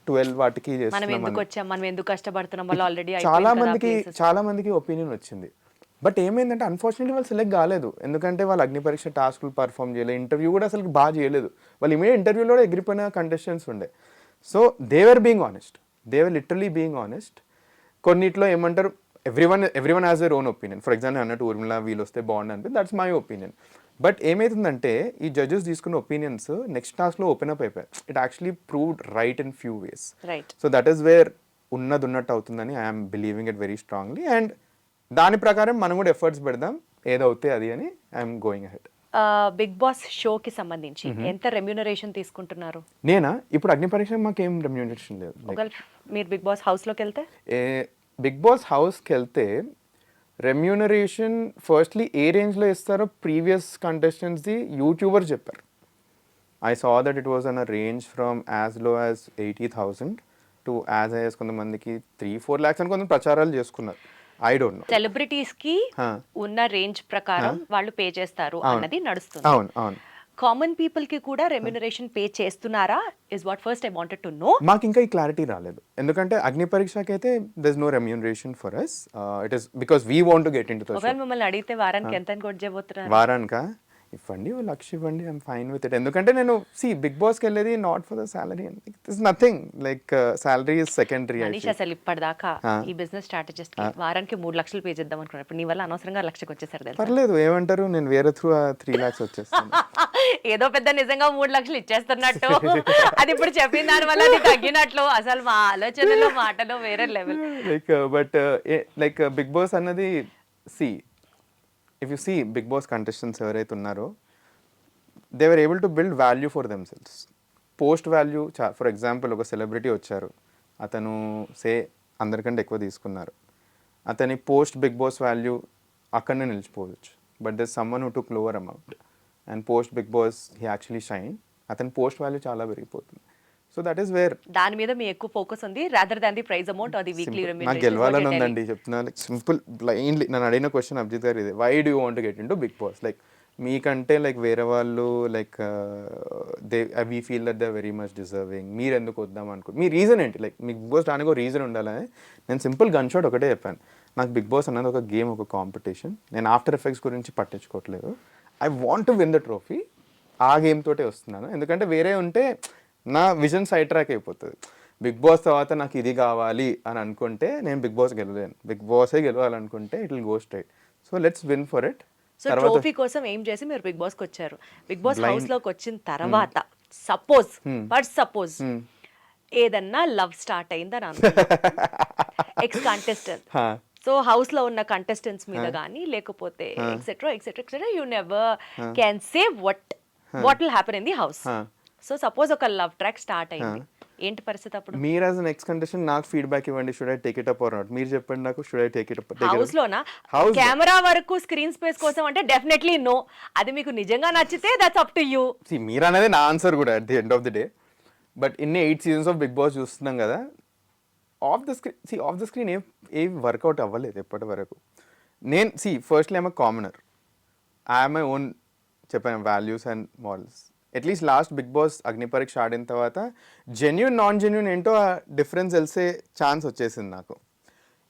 12 వాటికి చాలా మందికి ఒపీనియన్ వచ్చింది. బట్ ఏమైందంటే అన్ఫార్చునేట్లీ వాళ్ళు సెలెక్ట్ కాలేదు. ఎందుకంటే వాళ్ళు అగ్నిపరీక్ష టాస్క్లు పర్ఫామ్ చేయలేదు, ఇంటర్వ్యూ కూడా అసలు బాగా చేయలేదు. వాళ్ళు ఇమీడియట్ ఇంటర్వ్యూలో కూడా ఎగిరిపోయిన కంటెస్టెంట్స్ ఉండే. So they were literally being honest. కొన్నిట్లో ఏమంటారు, everyone has their own opinion. For example అన్నట్టు ఊర్మిళ వీళ్ళు వస్తే బాగుంది అంటే దట్స్ మై ఒపీనియన్. బట్ ఏమైతుందంటే ఈ జడ్జెస్ తీసుకున్న ఒపీనియన్స్ నెక్స్ట్ టాస్క్లో ఓపెన్ అప్ అయిపోయాయి. It actually proved right in few ways. So that is where ఉన్నట్టు అవుతుందని I'm believing it very strongly. And దాని ప్రకారం మనం కూడా ఎఫర్ట్స్ పెడదాం, ఏదవుతే అది అని I'm going ahead. Bigg Boss షోకి సంబంధించి ఎంత రెమ్యూనరేషన్ తీసుకుంటున్నారు? నేనా? ఇప్పుడు అగ్నిపరీక్ష మాకేం రెమ్యూనరేషన్ లేదు. మీరు బిగ్ బాస్ హౌస్లోకి వెళ్తే బిగ్ బాస్ హౌస్కి వెళ్తే రెమ్యూనరేషన్ ఫస్ట్లీ ఏ రేంజ్లో ఇస్తారో ప్రీవియస్ కంటెస్టెంట్స్ది యూట్యూబర్ చెప్పారు. I saw that it was an a range from as low as 80,000 to as high as కొంతమందికి 3-4 lakhs అని కొంత ప్రచారాలు చేసుకున్నారు. I don't know. సెలబ్రిటీస్ కి ఉన్న రేంజ్ ప్రకారం వాళ్ళు పే చేస్తారు అన్నది నడుస్తుంది. అవును. కామన్ పీపుల్ కి కూడా రెమ్యూనరేషన్ పే చేస్తున్నారా is what first I wanted to know. మాకు ఇంకా ఈ క్లారిటీ రాలేదు. ఎందుకంటే అగ్ని పరీక్షకి అయితే there is no remuneration for us. It is because we want to get into the show. ఒకవేళ మిమ్మల్ని అడిగితే వారానికి ఎంత అని కొట్టబోతున్నారు? వారానికా ఇవ్వండి, లక్ష ఇవ్వండి, ఐఎమ్ ఫైన్ విత్ ఇట్. ఎందుకంటే నేను బిగ్ బాస్కి వెళ్ళేది not for the salary, it's nothing like salary is secondary. Manish అసలు ఇప్పటిదాకా ఈ బిజినెస్ స్ట్రాటజిస్ట్ కి వారానికి 3 లక్షలు పే చేద్దాం అనుకున్నాను. ఇప్పుడు నీ వల్ల అనవసరంగా 1 లక్షకి వచ్చేసారు. పర్లేదు, ఏమంటారు, నేను వేరే త్రూ 3 lakhs వచ్చేస్తాను. ఏదో పెద్ద నిజంగా 3 లక్షలు ఇచ్చేస్తున్నట్టు అది ఇప్పుడు చెప్పిన దాని వల్ల అది తగ్గినట్లు. అసలు మా ఆలోచనలో మాటలో వేరే level. But like Bigg Boss అన్నది if you see Bigg Boss contestants ఎవరైతే ఉన్నారో they were able to build value for themselves. Post value for example ఒక సెలబ్రిటీ వచ్చారు, అతను అందరికంటే ఎక్కువ తీసుకున్నారు, అతని పోస్ట్ బిగ్ బాస్ వాల్యూ అక్కడనే నిలిచిపోవచ్చు. But there someone who took lower amount and post Bigg Boss he actually shine, అతని పోస్ట్ వాల్యూ చాలా పెరిగిపోతుంది. సో దట్ ఈస్ వేర్ దాని మీద మీ ఎక్కువ ఫోకస్ ఉంది rather than the prize amount or the weekly remuneration. నాకు గెలవాలని ఉందండి, చెప్తున్నా. లైక్ సింపుల్ బ్లైండ్లీ నన్ను అడిగిన క్వశ్చన్ అభిజిత్ గారు ఇదే, why do you want to get into Bigg Boss? Like మీకంటే లైక్ వేరే వాళ్ళు like we feel that they very much deserving, మీరు ఎందుకు వద్దాం అనుకో, మీ రీజన్ ఏంటి? లైక్ మీకు బిగ్ బాస్ రానికి ఒక రీజన్ ఉండాలని నేను సింపుల్ గన్ షాట్ ఒకటే చెప్పాను. నాకు బిగ్ బాస్ అన్నది ఒక గేమ్, ఒక కాంపిటీషన్. నేను ఆఫ్టర్ ఎఫెక్ట్స్ గురించి పట్టించుకోవట్లేదు. I want to win the trophy. ఆ గేమ్ తోటే వస్తున్నాను. ఎందుకంటే వేరే ఉంటే నా విజన్ సైడ్ ట్రాక్ అయిపోతుంది. బిగ్ బాస్ తర్వాత నాకు ఇది కావాలి అని అనుకుంటే నేను బిగ్ బాస్ గెలవలేను. బిగ్ బాసే గెలవాలనుకుంటే it will go straight. So let's win for it. So trophy కోసం ఏం చేసి మీరు బిగ్ బాస్కి వచ్చారు. బిగ్ బాస్ హౌస్ లోకి వచ్చిన తర్వాత సపోజ్ ఏదన్నా లవ్ స్టార్ట్ అయిందని అనుకుంటా ఎక్స్ కంటెస్టెంట్, సో హౌస్ లో ఉన్న కంటెస్టెంట్స్ మీద కానీ లేకపోతే etcetera you never can say what will happen in the house. So suppose ఒక లవ్ ట్రాక్ స్టార్ట్ అయింది, ఏంటి పరిస్థితి అప్పుడు? మీరు యాజ్ నెక్స్ట్ కంటెస్టెంట్ నాకు ఫీడ్బ్యాక్ ఇవ్వండి, should I take it up or not? మీరు చెప్పండి నాకు, should I take it up? House లోనా? కెమెరా వరకు స్క్రీన్ స్పేస్ కోసం అంటే డెఫినెట్లీ నో. అది మీకు నిజంగా నచ్చితే దట్స్ అప్ టు యూ. మీరు అనేది నా ఆన్సర్ కూడా at the end of the day. But ఇన్ని 8 seasons ఆఫ్ బిగ్ బాస్ చూస్తున్నాం కదా, ఆఫ్ ద స్క్రీన్ ఏం వర్కౌట్ అవ్వలేదు ఎప్పటి వరకు. నేను firstly I'm a commoner, I'm my own చెప్పాను values and morals. At least last Bigg Boss Agnipariksha ఆడిన తర్వాత జెన్యూన్ నాన్ జెన్యూన్ ఏంటో ఆ డిఫరెన్స్ తెలిసే ఛాన్స్ వచ్చేసింది నాకు.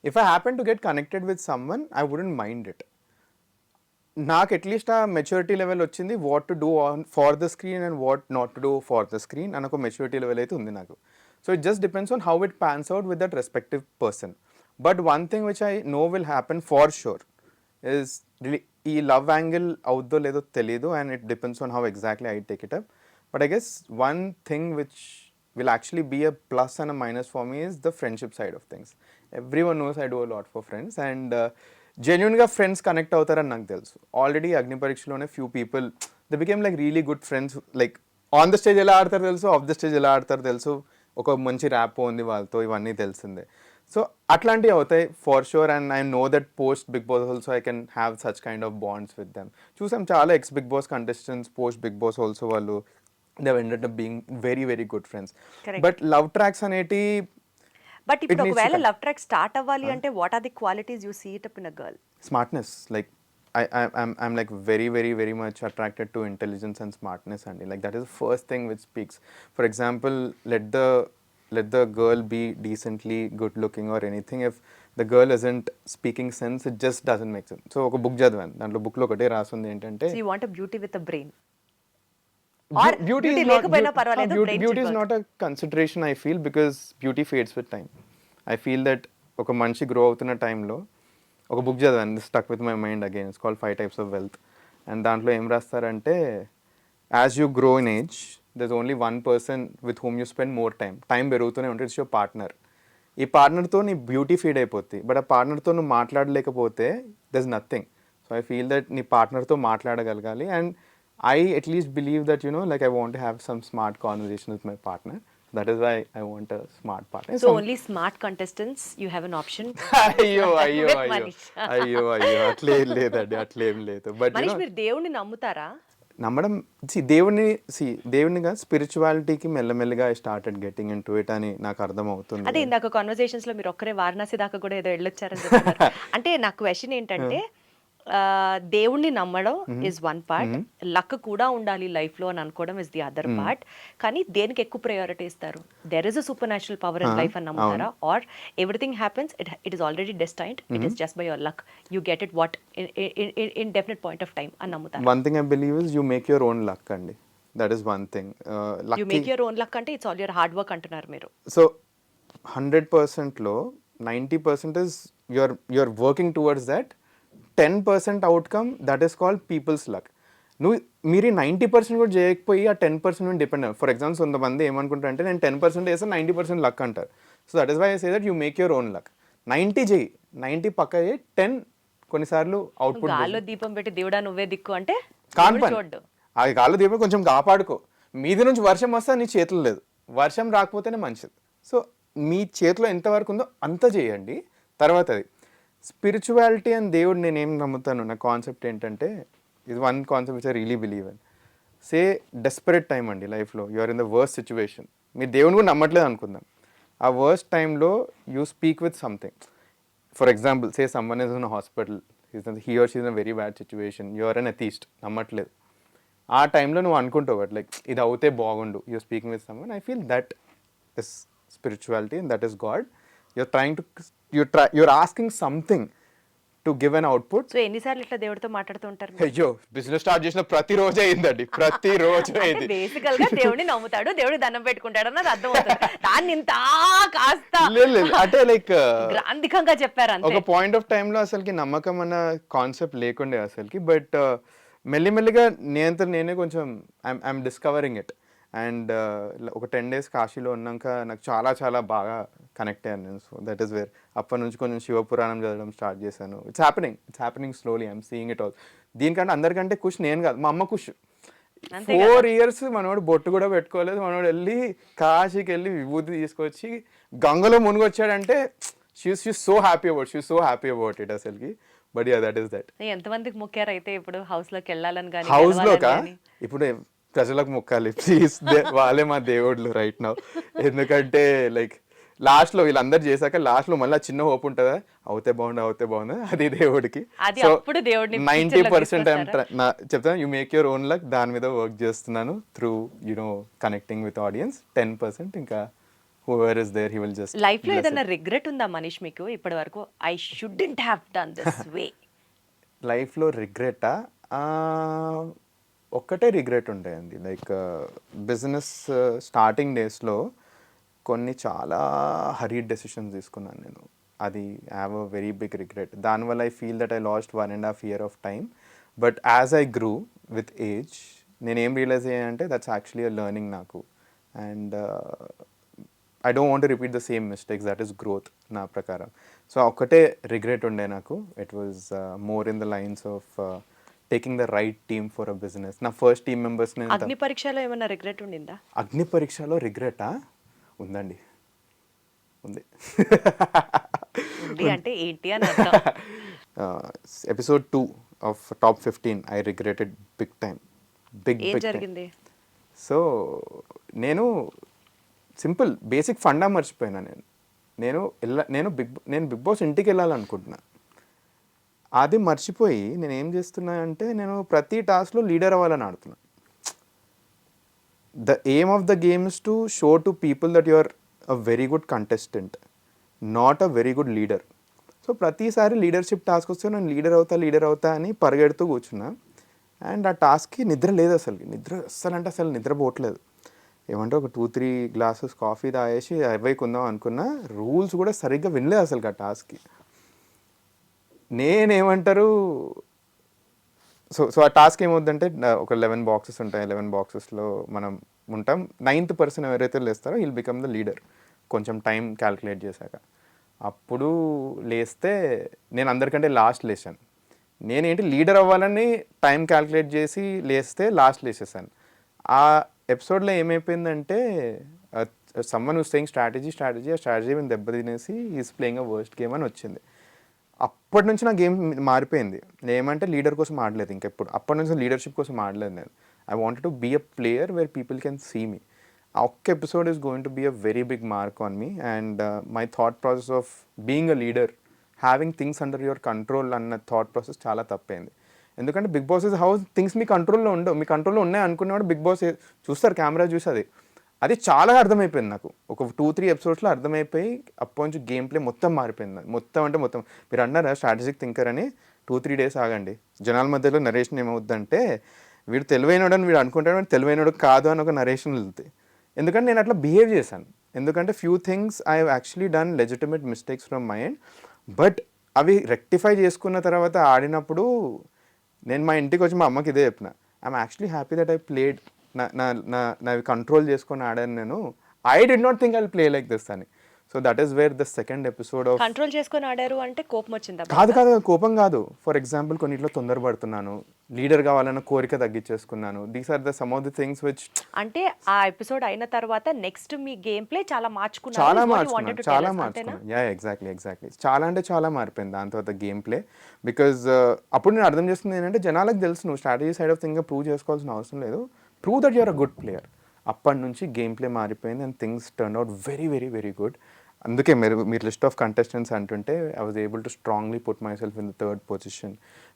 If I happen to get connected with someone I wouldn't mind it. నాకు అట్లీస్ట్ ఆ మెచ్యూరిటీ లెవెల్ వచ్చింది, what to do for the screen and what not to do for the screen అని ఒక మెచ్యూరిటీ లెవెల్ అయితే ఉంది నాకు. So it just depends on how it pans out with that respective person. But one thing which I know will happen for sure is ఈ లవ్ యాంగిల్ అవుద్దో లేదో తెలీదు, and it depends on how exactly I take it up. But I guess one thing which will actually be a plus and a minus for me is the friendship side of things. Everyone knows I do a lot for friends, and genuinely friends connect అవుతారని నాకు తెలుసు. ఆల్రెడీ అగ్నిపరీక్షలోనే few people they became like really good friends, like on the stage ఎలా ఆడతారో తెలుసు, ఆఫ్ ద స్టేజ్ ఎలా ఆడతారో తెలుసు, ఒక మంచి ర్యాప్ ఉంది వాళ్ళతో, ఇవన్నీ తెలిసిందే. సో అట్లాంటివి అవుతాయి for sure, and I know that post Bigg Boss also I can have such kind of bonds with them. చూసాం చాలా ex Bigg Boss contestants post Bigg Boss also వాళ్ళు they ended up being very very good friends. But love tracks అనేటి బట్ ఇప్పుడు ఒకవేళ లవ్ ట్రాక్ స్టార్ట్ అవ్వాలి అంటే what are the qualities you see it up in a girl? Smartness, like I'm like very much attracted to intelligence and smartness, and like that is the first thing which speaks. For example, let the girl be decently good looking or anything. If the girl isn't speaking sense, it just doesn't make sense. So oka book చదివాను, దాంట్లో book లో ఒకటే రాసుంది ఏంటంటే so you want a beauty with a brain or beauty లేకపోయినా పర్వాలేదు, beauty is not a consideration I feel, because beauty fades with time. I feel that ఒక మనిషి గ్రో అవుతున్న టైంలో ఒక బుక్ చదివాను, stuck with my mind again, it's called 5 Types of Wealth. అండ్ దాంట్లో ఏం రాస్తారంటే as you grow in age there is only one person with whom you spend more time పెరుగుతూనే ఉంటుంది, ఇట్స్ యువర్ పార్ట్నర్. ఈ పార్ట్నర్తో నీ బ్యూటీ ఫీడ్ అయిపోద్ది, బట్ ఆ పార్ట్నర్తో నువ్వు మాట్లాడలేకపోతే there is nothing. So I feel that నీ పార్ట్నర్తో మాట్లాడగలగాలి, and I at least believe that like I want have some smart conversation with my partner. That is why I want a smart partner. So only smart contestants you have an option. అయ్యో అట్లేం లేదండి, అట్లేం లేదు. బట్ మనీష్, మీరు దేవుణ్ణి నమ్ముతారా? నమ్మడం, దేవునిగా స్పిరిచువాలిటీకి మెల్లమెల్లగా I started getting in to it అని నాకు అర్థం అవుతుంది. అదే ఇందాక కాన్వర్సేషన్స్ లో మీరు ఒక్కరే వారణాసి దాకా కూడా ఏదో వెళ్ళొచ్చారని చెప్పారు. అంటే నాకు క్వశ్చన్ ఏంటంటే దేవుణ్ణి నమ్మడం ఇస్ వన్ పార్ట్, లక్ కూడా ఉండాలి లైఫ్ లో అని అనుకోవడం ఇస్ ది అదర్ పార్ట్. కానీ దేనికి ఎక్కువ ప్రయారిటీ ఇస్తారు? There is a supernatural power in life అని నమ్ముతారా, or everything happens it is already destined, it is just by your luck, you get it what in definite point of time అని నమ్ముతారు? One thing I believe is you make your own luck అండి. That is one thing. You make your own luck అంటే it's all your hard work అంటున్నారు మీరు. సో 100%లో 90% is your working towards that. 10% outcome, that is called people's luck. మీరు 90% కూడా చేయకపోయి ఆ 10% మీద డిపెండ్ అవ్వాలి. ఫర్ ఎగ్జాంపుల్ కొంతమంది ఏమనుకుంటారు అంటే నేను 10% చేస్తే 90% లక్ అంటారు. So that is why I say that you make your own luck. 90 చేయి, 90 పక్క చేయి, 10 కొన్నిసార్లు అవుట్పుట్. గాల్లో దీపం పెట్టి దేవుడా నువ్వే దిక్కు అంటే చూడ్డు, అది గాల్లో దీపం కొంచెం కాపాడుకో. మీది నుంచి వర్షం వస్తే నీ చేతులు లేదు, వర్షం రాకపోతేనే మంచిది. సో మీ చేతిలో ఎంతవరకు ఉందో అంత చేయండి. తర్వాత అది స్పిరిచువాలిటీ అండ్ దేవుడు నేనేం నమ్ముతాను, నా కాన్సెప్ట్ ఏంటంటే ఇది one concept which I really believe in. Say desperate time అండి లైఫ్లో, you are in the worst situation, మీరు దేవుని కూడా నమ్మట్లేదు అనుకుందాం. ఆ వర్స్ట్ టైంలో you speak with something. For example say someone is in hospital, he or she is in very bad situation, you are an atheist, నమ్మట్లేదు. ఆ టైంలో నువ్వు అనుకుంటావు లైక్ ఇది అవుతే బాగుండు, you're speaking with someone. I feel that is spirituality and that is God. You're trying to you're asking something to give an output. So ఎన్నిసార్లు ఇట్లా దేవుడితో మాట్లాడుతూ ఉంటారు? అయ్యో, బిజినెస్ స్టార్ట్ చేసిన ప్రతిరోజు అయిందండి, ప్రతిరోజు అయింది. బేసికల్ గా దేవుడిని నమ్ముతాడు, దేవుడి దండం పెట్టుకుంటాడు అన్నది అర్థమవుతుంది. దాన్ని ఇంత కాస్త అంటే లైక్ గ్రాంధికంగా చెప్పారు. ఒక పాయింట్ ఆఫ్ టైంలో అసలుకి నమ్మకం అన్న కాన్సెప్ట్ లేకుండే అసలుకి, బట్ మెల్లిమెల్లిగా నేనే కొంచెం ఐఎమ్ డిస్కవరింగ్ ఇట్. అండ్ ఒక 10 days కాశీలో ఉన్నాక నాకు చాలా బాగా కనెక్ట్ అయ్యాను నేను. సో దట్ ఈస్ వేర్ అప్పటి నుంచి కొంచెం శివపురాణం చదవడం స్టార్ట్ చేశాను. It's happening slowly, I'm seeing it all. దీనికంటే అందరికంటే ఖుష్ నేను కాదు, మా అమ్మ ఖుష్. 4 years మనోడు బొట్టు కూడా పెట్టుకోలేదు, మనోడు వెళ్ళి కాశీకి వెళ్ళి విభూతి తీసుకొచ్చి గంగలో మునిగొచ్చాడంటే she so happy about it అసలుకి. But yeah, that is that. ఎంతమందికి మొక్కారు అయితే ఇప్పుడు హౌస్లోకి వెళ్ళాలని? కానీ హౌస్లోకా ఇప్పుడు ప్రజలకు మొక్కాలి ప్లీజ్, వాళ్ళే మా దేవుళ్ళు రైట్ నౌ. ఎందుకంటే లైక్ లాస్ట్లో వీళ్ళందరూ చేశాక లాస్ట్లో మళ్ళీ చిన్న హోప్ ఉంటుందా, అవుతే బాగుంది, అది దేవుడికి. సో 90% చెప్తాను, you make your own luck, దాని మీద వర్క్ చేస్తున్నాను త్రూ కనెక్టింగ్ విత్ ఆడియన్స్. 10% ఇంకా whoever is there, he will just. Life లో ఏదైనా రిగ్రెట్ ఉందా మనీష్ మీకు ఇప్పటి వరకు? I shouldn't have done this way. లైఫ్లో రిగ్రెటా? ఒక్కటే రిగ్రెట్ ఉంటాయండి. లైక్ బిజినెస్ స్టార్టింగ్ డేస్లో కొన్ని చాలా హరీడ్ డెసిషన్స్ తీసుకున్నాను నేను. అది I have a very big regret. దానివల్ల I feel that I lost 1.5 year of time. But as I grew with age నేనేం రియలైజ్ అయ్యానంటే దట్స్ యాక్చువల్లీ అ లెర్నింగ్ నాకు. And I don't want repeat the same mistakes, that is growth నా ప్రకారం. సో ఒక్కటే రిగ్రెట్ ఉండే నాకు, it was more in the lines of taking the right team for a business. నా ఫస్ట్ టీమ్ మెంబర్స్ని అగ్ని పరీక్షలో ఏమైనా రిగ్రెట్ ఉండిందా? అగ్ని పరీక్షలో రిగ్రెటా? ఉందండి, ఉంది. ఉంది అంటే ఏంటి అని అర్థం. Episode 2 of top 15 I regretted big time. ఏం జరిగింది? సో నేను సింపుల్ బేసిక్ ఫండా మర్చిపోయినా. నేను బిగ్ బాస్ ఇంటికి వెళ్ళాలనుకుంటున్నా, అది మర్చిపోయి నేను ఏం చేస్తున్నా అంటే నేను ప్రతి టాస్క్లో లీడర్ అవ్వాలని ఆడుతున్నా. The aim of the game is to show to people that you are a very good contestant, not a very good leader. So ప్రతిసారి లీడర్షిప్ టాస్క్ వస్తే నేను లీడర్ అవుతా అని పరిగెడుతూ కూర్చున్నా. అండ్ ఆ టాస్క్కి నిద్ర లేదు, అసలు నిద్రపోవట్లేదు. ఏమంటే ఒక 2-3 గ్లాసెస్ కాఫీ తాగేసి కొందాం అనుకున్నా. రూల్స్ కూడా సరిగ్గా వినలేదు అసలు ఆ టాస్క్కి. నేనేమంటారు, సో ఆ టాస్క్ ఏమవుద్దంటే ఒక 11 బాక్సెస్ ఉంటాయి. 11 బాక్సెస్లో మనం ఉంటాం. 9th పర్సన్ ఎవరైతే లేస్తారో హీల్ బికమ్ ద లీడర్, కొంచెం టైం క్యాల్కులేట్ చేశాక. అప్పుడు లేస్తే నేను అందరికంటే లాస్ట్ లేచాను. నేనేంటి లీడర్ అవ్వాలని టైం క్యాల్కులేట్ చేసి లేస్తే లాస్ట్ లేచేసాను. ఆ ఎపిసోడ్లో ఏమైపోయిందంటే సమ్మన్ హూస్ సేయింగ్ స్ట్రాటజీ ఆ స్ట్రాటజీ మీద దెబ్బతినేసి is playing a worst game అని వచ్చింది. అప్పటి నుంచి నా గేమ్ మారిపోయింది. ఏమంటే లీడర్ కోసం ఆడలేదు ఇంకెప్పుడు. అప్పటి నుంచి లీడర్షిప్ కోసం ఆడలేదు నేను. I wanted to be a player where people can see me. ఆ ఒక్క episode is going to be a very big mark on me. And my thought process of being a leader, having things under your control అన్న థాట్ ప్రాసెస్ చాలా తప్పైంది. ఎందుకంటే Bigg Boss is house things మీ కంట్రోల్లో ఉండవు. మీ కంట్రోల్లో ఉన్నాయి అనుకున్నవాడు బిగ్ బాస్ చూస్తారు, కెమెరా చూసి అది చాలా అర్థమైపోయింది నాకు. ఒక 2-3 ఎపిసోడ్స్లో అర్థమైపోయి అప్పటి నుంచి గేమ్ ప్లే మొత్తం మారిపోయింది. మొత్తం మీరు అన్నారా స్ట్రాటజిక్ థింకర్ అని, 2-3 డేస్ ఆగండి. జనాల మధ్యలో నరేషన్ ఏమవుద్దంటే వీడు తెలివైనడని వీడు అనుకుంటాడు, వీడు తెలివైనడు కాదు అని ఒక నరేషన్ వెళ్తాయి. ఎందుకంటే నేను అట్లా బిహేవ్ చేశాను. ఎందుకంటే few things I have actually done legitimate mistakes from my end. But అవి రెక్టిఫై చేసుకున్న తర్వాత ఆడినప్పుడు నేను మా ఇంటికి వచ్చి మా అమ్మకి ఇదే చెప్పిన, I'm actually happy that I played, నావి కంట్రోల్ చేసుకొని ఆడాను నేను. I did not think I will play like this అని. So that is where the second episode of control చేసుకొని ఆడారు అంటే కోపం వచ్చిందా? కాదు కోపం కాదు. ఫర్ ఎగ్జాంపుల్ కొన్నిట్లో తొందరపడుతున్నాను, లీడర్ కావాలన్న కోరిక తగ్గించేసుకున్నాను. These are the some of the things which అంటే ఆ ఎపిసోడ్ అయిన తర్వాత నెక్స్ట్ మీ గేమ్ ప్లే చాలా మార్చుకున్నారు. యా ఎగ్జాక్ట్లీ చాలా అంటే చాలా మారిపోయింది దాని తర్వాత గేమ్ ప్లే. బికాజ్ అప్పుడు నేను అర్థం చేస్తుంది ఏంటంటే జనాలకు తెలుసు నువ్వు strategy side of thing prove చేసుకోవాల్సిన అవసరం లేదు, prove that you're a good player. అప్పటి నుంచి గేమ్ ప్లే మారిపోయింది and things turn out very very very good. అందుకే మీరు లిస్ట్ ఆఫ్ కంటెస్టెంట్స్ అంటుంటే I was able to strongly put my self in the third position.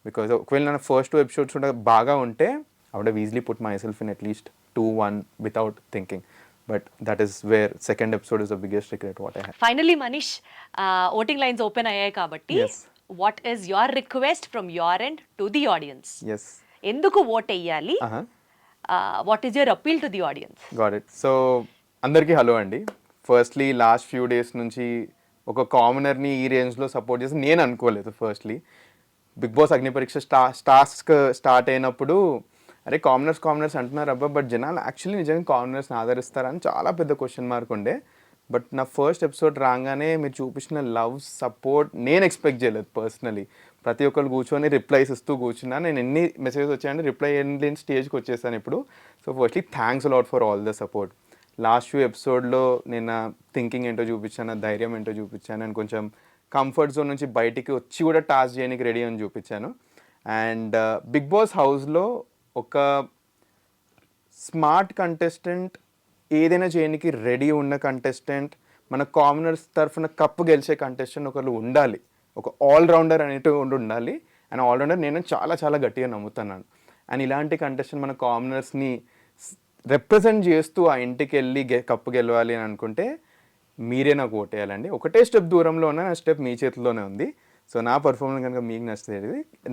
Because ఒకవేళ నా ఫస్ట్ 2 ఎపిసోడ్స్ కూడా బాగా ఉంటే I would have easily put my self in at least 2-1 without thinking. But that is wear second episode is the biggest regret what I have. Finally Manish, voting lines open అయ్యాయి కాబట్టి what is your request from your end to the audience? ఎందుకు ఓట్ వేయాలి? What is your appeal to the audience? Got it. So అందరికీ హలో అండి. ఫస్ట్లీ లాస్ట్ ఫ్యూ డేస్ నుంచి ఒక కామనర్ని ఈ రేంజ్లో సపోర్ట్ చేసి నేను అనుకోలేదు. Firstly big Boss అగ్నిపరీక్ష task start అయినప్పుడు అరే కామనర్స్ అంటున్నారు అబ్బా, బట్ జనాలు యాక్చువల్లీ నిజంగా కామనర్స్ని ఆదరిస్తారని చాలా పెద్ద క్వశ్చన్ మార్క్ ఉండే. బట్ నా ఫస్ట్ ఎపిసోడ్ రాగానే మీరు చూపించిన లవ్ సపోర్ట్ నేను ఎక్స్పెక్ట్ చేయలేదు పర్సనలీ. ప్రతి ఒక్కరు కూర్చొని రిప్లైస్ ఇస్తూ కూర్చున్నా. నేను ఎన్ని మెసేజెస్ వచ్చాయంటే రిప్లై లేని స్టేజ్కి వచ్చేసాను ఇప్పుడు. So firstly thanks a lot for all the support. Last few ఎపిసోడ్లో నేను థింకింగ్ ఏంటో చూపించాను, ధైర్యం ఏంటో చూపించాను, అండ్ కొంచెం కంఫర్ట్ జోన్ నుంచి బయటికి వచ్చి కూడా టాస్క్ చేయడానికి రెడీ అని చూపించాను. అండ్ బిగ్ బాస్ హౌస్లో ఒక స్మార్ట్ కంటెస్టెంట్, ఏదైనా చేయడానికి రెడీ ఉన్న కంటెస్టెంట్, మన కామనర్స్ తరఫున కప్పు గెలిచే కంటెస్టెంట్ ఒకళ్ళు ఉండాలి. ఒక ఆల్రౌండర్ అనేటివి ఉండాలి. అండ్ ఆల్రౌండర్ నేను చాలా చాలా గట్టిగా నమ్ముతున్నాను. అండ్ ఇలాంటి కంటెస్టెంట్ మన కామనర్స్ని రిప్రజెంట్ చేస్తూ ఆ ఇంటికి వెళ్ళి కప్పు గెలవాలి అని అనుకుంటే మీరే నాకు ఓటేయాలండి. ఒకటే స్టెప్ దూరంలో ఉన్న నా స్టెప్ మీ చేతిలోనే ఉంది. సో నా పర్ఫార్మెన్స్ కనుక మీకు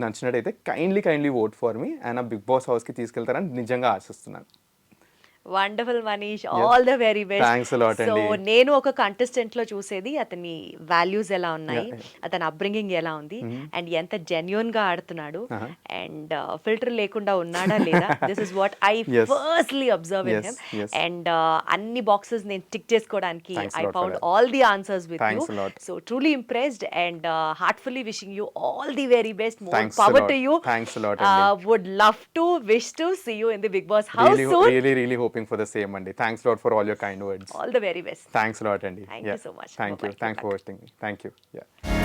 నచ్చినట్టయితే kindly vote for me and ఆ బిగ్ బాస్ హౌస్కి తీసుకెళ్తారని నిజంగా ఆశిస్తున్నాను. Wonderful Manish, all the very best. Thanks a lot so అండి. నేను ఒక కంటెస్టెంట్ లో చూసేది అతని వాల్యూస్ ఎలా ఉన్నాయి, Yeah. అతని అప్బ్రింగింగ్ ఎలా ఉంది, అండ్ ఎంత జెన్యున్ గా ఆడుతున్నాడు, అండ్ ఫిల్టర్ లేకుండా ఉన్నాడా లేదా. This is what I Yes. Firstly observe in Yes, him. yes. And అన్ని బాక్సెస్ నేను టిక్ చేసుకోవడానికి Thanks a I lot for found that. All the answers with you. Thanks a lot. So truly impressed and heartfully wishing you all the very best. More Thanks a power lot. To you. Thanks a lot అండి. Would love to wish to see you in the Bigg Boss house soon. Really hoping for the same అండి. Thanks a lot for all your kind words. All the very best. Thanks a lot అండి. Thank you so much. Thank you. Bye-bye. Thanks Good for luck. hosting me. Thank you. Yeah.